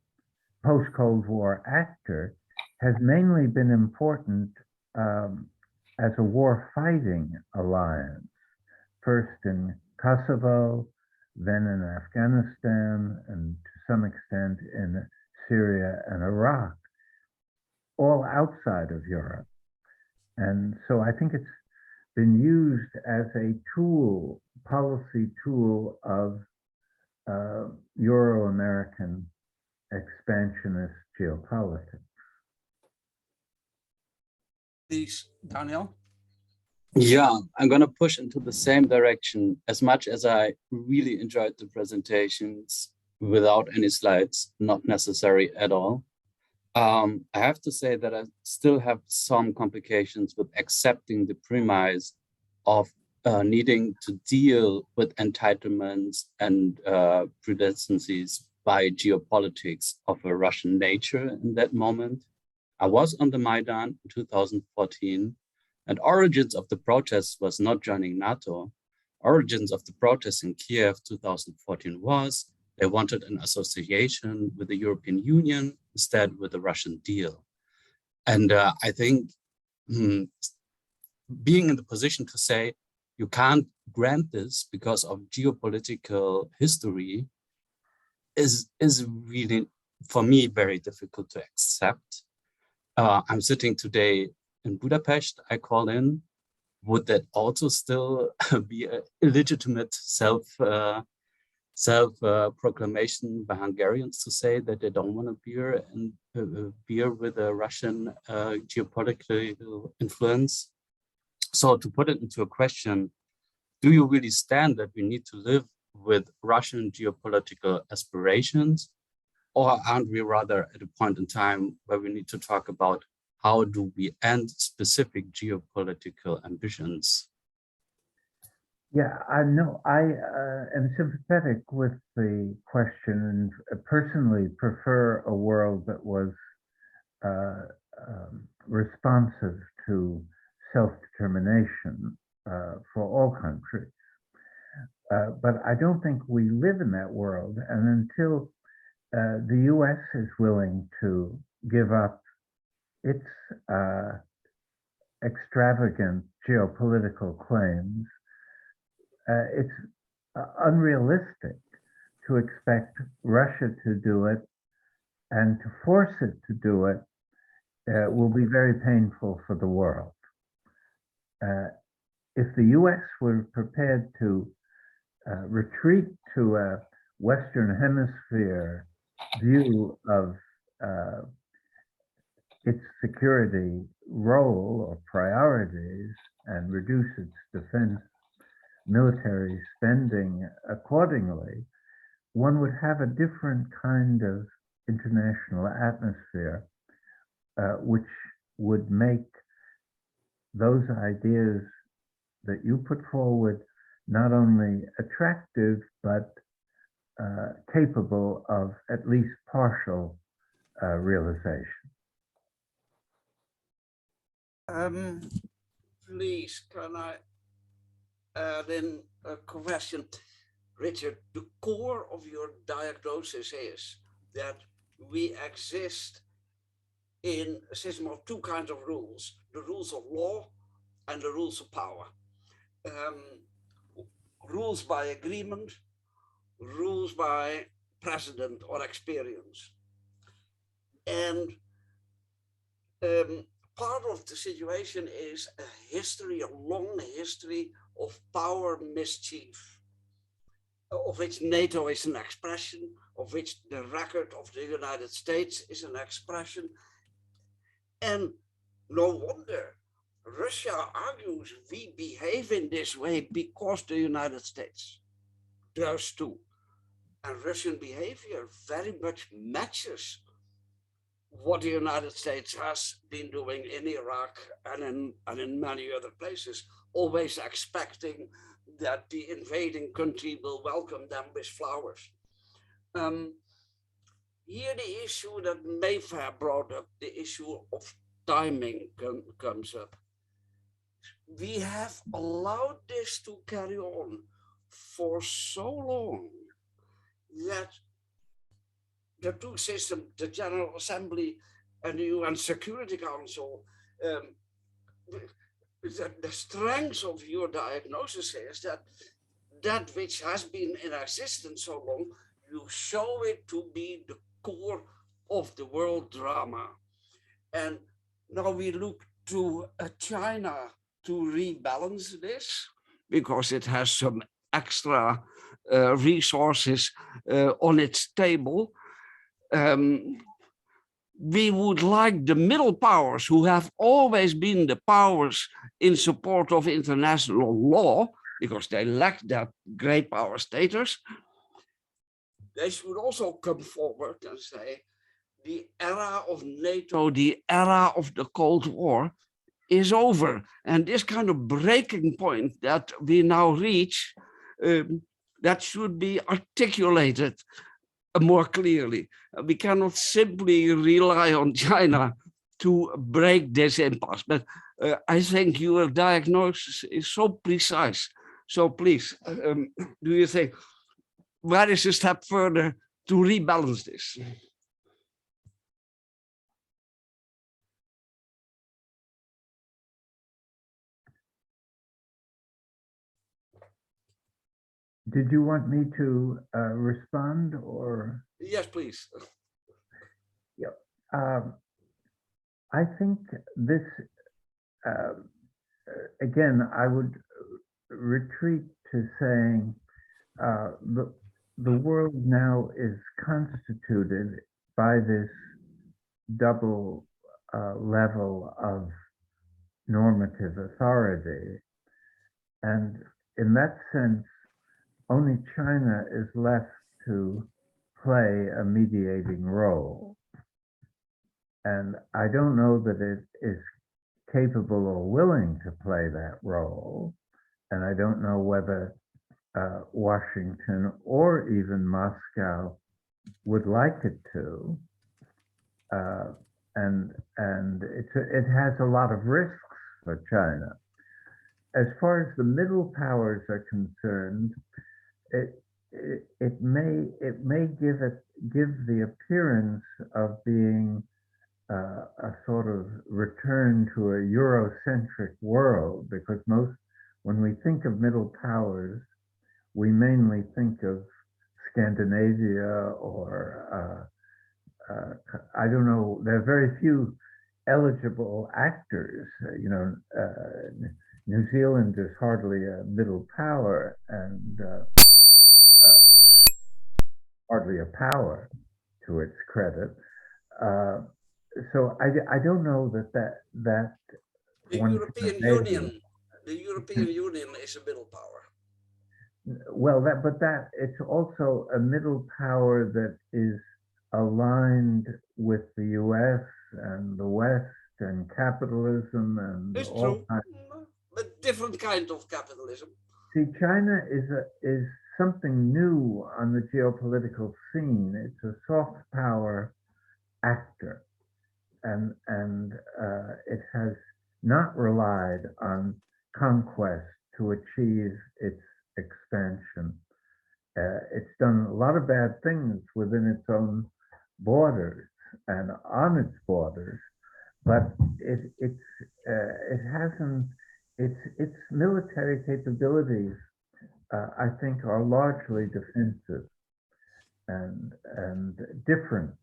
War actor, has mainly been important as a war-fighting alliance, first in Kosovo, then in Afghanistan, and to some extent in Syria and Iraq, all outside of Europe. And so I think it's been used as a tool, policy tool of Euro-American expansionist geopolitics. Please, Daniel. Yeah, I'm going to push into the same direction. As much as I really enjoyed the presentations without any slides, not necessary at all. I have to say that I still have some complications with accepting the premise of needing to deal with entitlements and predecencies by geopolitics of a Russian nature in that moment. I was on the Maidan in 2014, and origins of the protests was not joining NATO. Origins of the protests in Kiev 2014 was they wanted an association with the European Union instead with the Russian deal. And I think being in the position to say you can't grant this because of geopolitical history is really, for me, very difficult to accept. I'm sitting today in Budapest, I call in. Would that also still be a illegitimate self-proclamation by Hungarians to say that they don't want to beer with a Russian geopolitical influence. So to put it into a question, do you really stand that we need to live with Russian geopolitical aspirations? Or aren't we rather at a point in time where we need to talk about how do we end specific geopolitical ambitions? Yeah, I know. I am sympathetic with the question and personally prefer a world that was responsive to self-determination for all countries. But I don't think we live in that world. And until the US is willing to give up its extravagant geopolitical claims, it's unrealistic to expect Russia to do it, and to force it to do it will be very painful for the world. If the US were prepared to retreat to a Western Hemisphere view of its security role or priorities and reduce its defense military spending accordingly, one would have a different kind of international atmosphere, which would make those ideas that you put forward not only attractive, but capable of at least partial realization. Please, can I add in a question? Richard, the core of your diagnosis is that we exist in a system of two kinds of rules, the rules of law and the rules of power. Rules by agreement, rules by precedent or experience. And part of the situation is a long history of power mischief, of which NATO is an expression, of which the record of the United States is an expression. And no wonder Russia argues we behave in this way because the United States does too. And Russian behavior very much matches what the United States has been doing in Iraq and in many other places, always expecting that the invading country will welcome them with flowers. Here the issue that Mayfair brought up, the issue of timing comes up. We have allowed this to carry on for so long that the two systems, the General Assembly and the UN Security Council, the strength of your diagnosis is that that which has been in existence so long, you show it to be the core of the world drama. And now we look to China to rebalance this because it has some extra resources on its table. We would like the middle powers, who have always been the powers in support of international law, because they lack that great power status, they should also come forward and say, the era of NATO, the era of the Cold War is over. And this kind of breaking point that we now reach, that should be articulated more clearly. We cannot simply rely on China to break this impasse. But I think your diagnosis is so precise. So please, do you think, where is a step further to rebalance this? Did you want me to respond or? Yes, please. Yep. I think this, again, I would retreat to saying the world now is constituted by this double level of normative authority. And in that sense, only China is left to play a mediating role. And I don't know that it is capable or willing to play that role. And I don't know whether Washington or even Moscow would like it to. And it has a lot of risks for China. As far as the middle powers are concerned, it may give the appearance of being a sort of return to a Eurocentric world, because when we think of middle powers, we mainly think of Scandinavia or I don't know. There are very few eligible actors. New Zealand is hardly a middle power, and hardly a power, to its credit. So I don't know that the European Union. The European Union is a middle power. Well, it's also a middle power that is aligned with the U.S. and the West and capitalism and It's all true, but different kind of capitalism. See, China is something new on the geopolitical scene. It's a soft power actor, and it has not relied on conquest to achieve its expansion. It's done a lot of bad things within its own borders and on its borders, but its military capabilities, I think, are largely defensive and different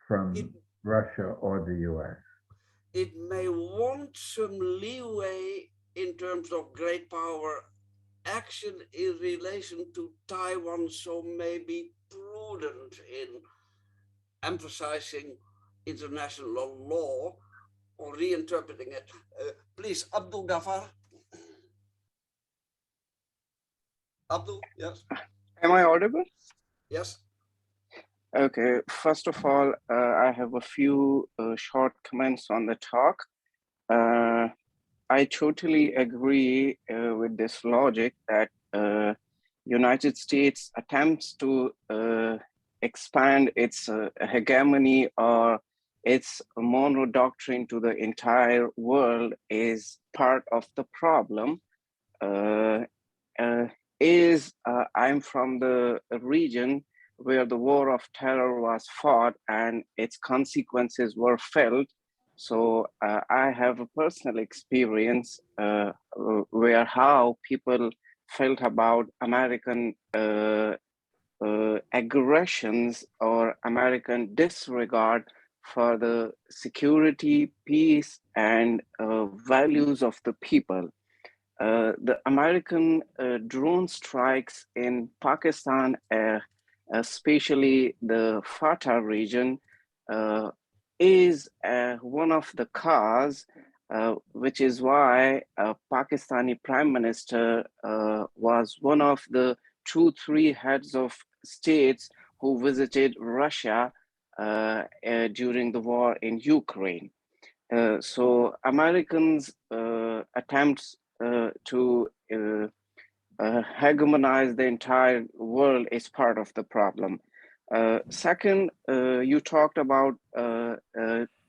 from Russia or the US. It may want some leeway in terms of great power action in relation to Taiwan, so may be prudent in emphasizing international law or reinterpreting it. Please, Abdul Ghaffar. Abdul, yes. Am I audible? Yes. Okay, first of all, I have a few short comments on the talk. I totally agree with this logic that United States attempts to expand its hegemony or its Monroe Doctrine to the entire world is part of the problem. I'm from the region where the war of terror was fought and its consequences were felt. So I have a personal experience where how people felt about American aggressions or American disregard for the security, peace, and values of the people. The American drone strikes in Pakistan, especially the FATA region, is one of the cause, which is why Pakistani Prime Minister was one of the 2-3 heads of states who visited Russia during the war in Ukraine. So Americans' attempts to hegemonize the entire world is part of the problem. Second, you talked about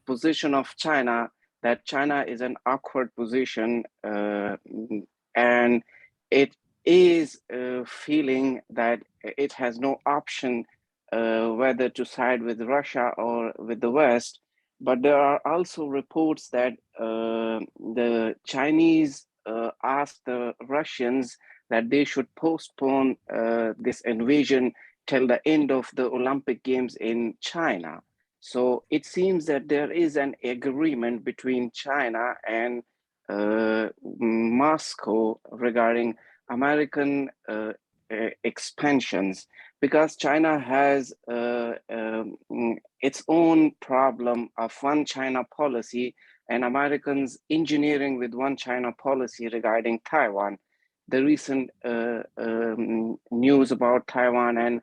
position of China, that China is an awkward position, and it is feeling that it has no option whether to side with Russia or with the West. But there are also reports that the Chinese asked the Russians that they should postpone this invasion till the end of the Olympic Games in China. So it seems that there is an agreement between China and Moscow regarding American expansions. because China has its own problem of one China policy, and Americans engineering with one China policy regarding Taiwan. The recent news about Taiwan and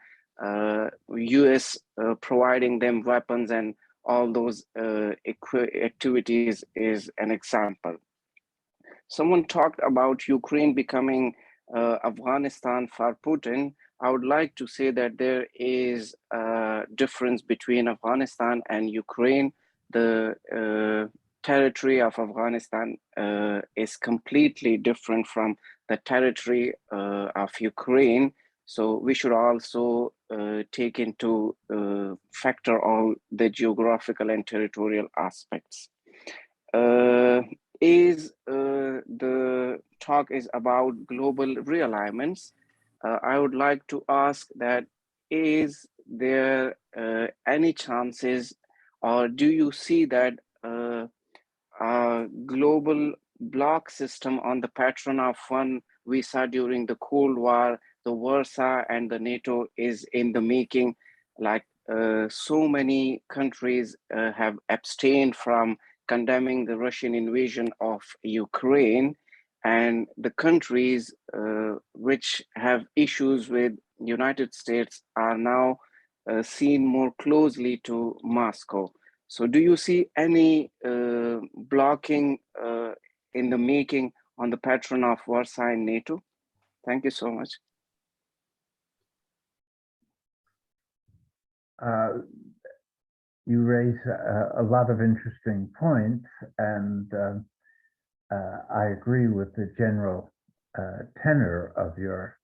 US providing them weapons and all those activities is an example. Someone talked about Ukraine becoming Afghanistan for Putin. I would like to say that there is a difference between Afghanistan and Ukraine. The territory of Afghanistan is completely different from the territory of Ukraine. So we should also take into factor all the geographical and territorial aspects. The talk is about global realignments. I would like to ask that, is there any chances, or do you see that a global block system on the pattern of one we saw during the Cold War, the Warsaw and the NATO is in the making? Like so many countries have abstained from condemning the Russian invasion of Ukraine, and the countries which have issues with United States are now seen more closely to Moscow. So do you see any blocking in the making on the pattern of Warsaw and NATO? Thank you so much. You raise a lot of interesting points, and I agree with the general tenor of your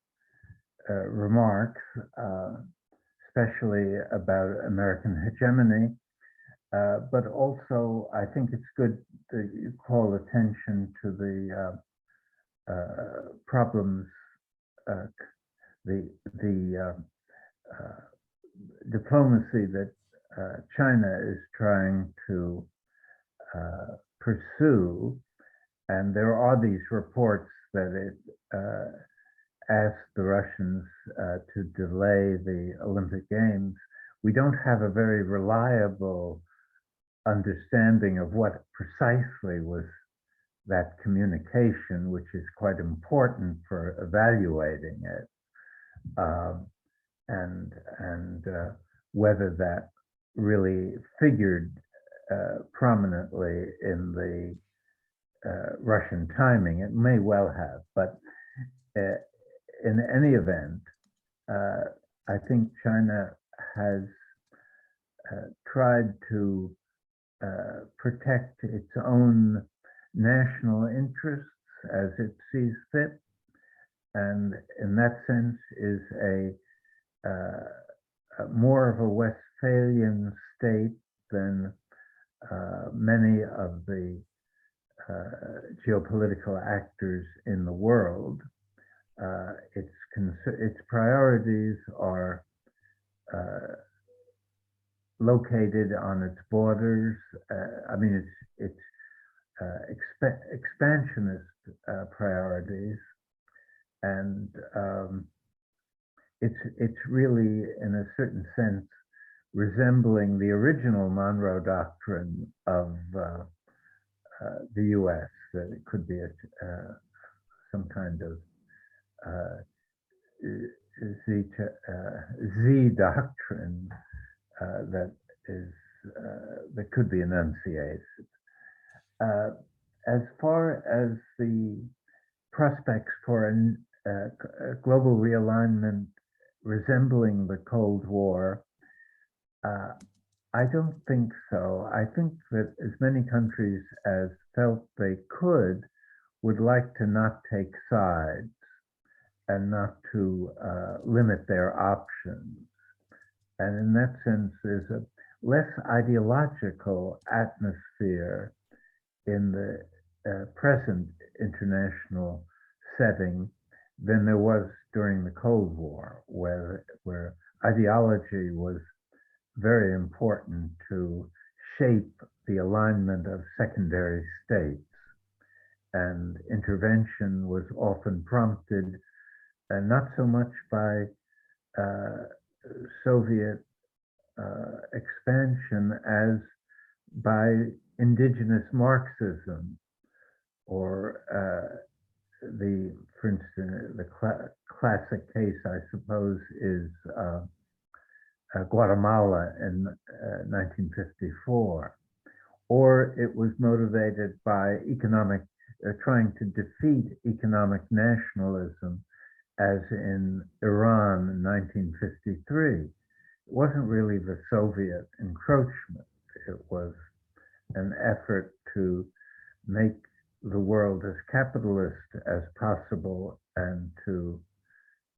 remarks, especially about American hegemony. But also, I think it's good that you call attention to the problems, the diplomacy that China is trying to pursue. And there are these reports that it asked the Russians to delay the Olympic Games. We don't have a very reliable understanding of what precisely was that communication, which is quite important for evaluating it, and whether that really figured prominently in the Russian timing. It may well have, but in any event, I think China has tried to protect its own national interests as it sees fit, and in that sense is a more of a Westphalian state than many of the geopolitical actors in the world. Its priorities are located on its borders. I mean, it's expansionist priorities, and it's really, in a certain sense, resembling the original Monroe Doctrine of the U.S. That it could be some kind of Z doctrine that could be enunciated. As far as the prospects for a global realignment resembling the Cold War, I don't think so. I think that as many countries as felt they could would like to not take sides and not to limit their options. And in that sense, there's a less ideological atmosphere in the present international setting than there was during the Cold War, where ideology was very important to shape the alignment of secondary states, and intervention was often prompted not so much by Soviet expansion as by indigenous Marxism, or for instance, the classic case, I suppose, is Guatemala in 1954, or it was motivated by trying to defeat economic nationalism, as in Iran in 1953. It wasn't really the Soviet encroachment. It was an effort to make the world as capitalist as possible and to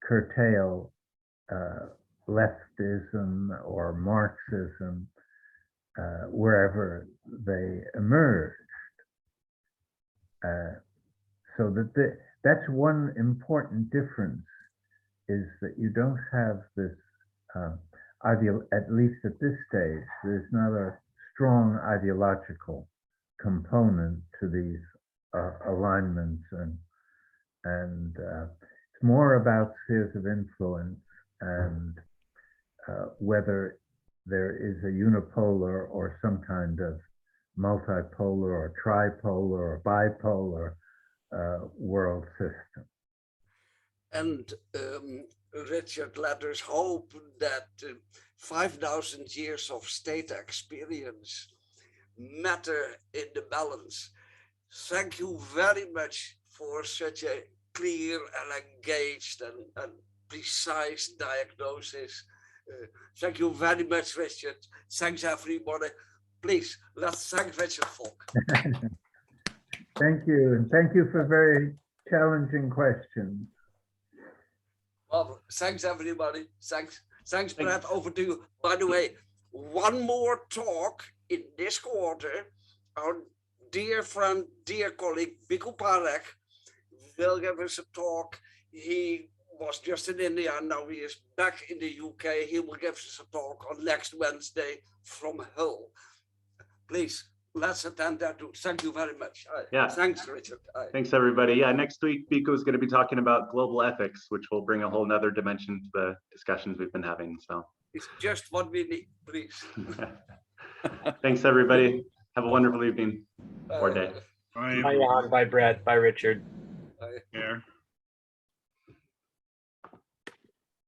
curtail leftism or Marxism wherever they emerged. So that that's one important difference, is that you don't have this at least at this stage, there's not a strong ideological component to these alignments, and it's more about spheres of influence and whether there is a unipolar or some kind of multipolar or tripolar or bipolar world system. And Richard, let us hope that 5,000 years of state experience matter in the balance. Thank you very much for such a clear and engaged and precise diagnosis. Thank you very much, Richard. Thanks, everybody. Please, let's thank Richard Falk. Thank you, and thank you for very challenging questions. Well, thanks, everybody. Thanks, Brad. Over to you. By the way, one more talk in this quarter. Our dear friend, dear colleague, Bikku Parek will give us a talk. He was just in India, and now he is back in the UK. He will give us a talk on next Wednesday from Hull. Please, let's attend that too. Thank you very much. Yeah. Thanks, Richard. Thanks, everybody. Yeah, next week, Bikku is going to be talking about global ethics, which will bring a whole nother dimension to the discussions we've been having. So it's just what we need, please. Thanks, everybody. Have a wonderful evening or day. Bye, Bye, Jan. Bye, Brad. Bye, Richard. Bye. everyone.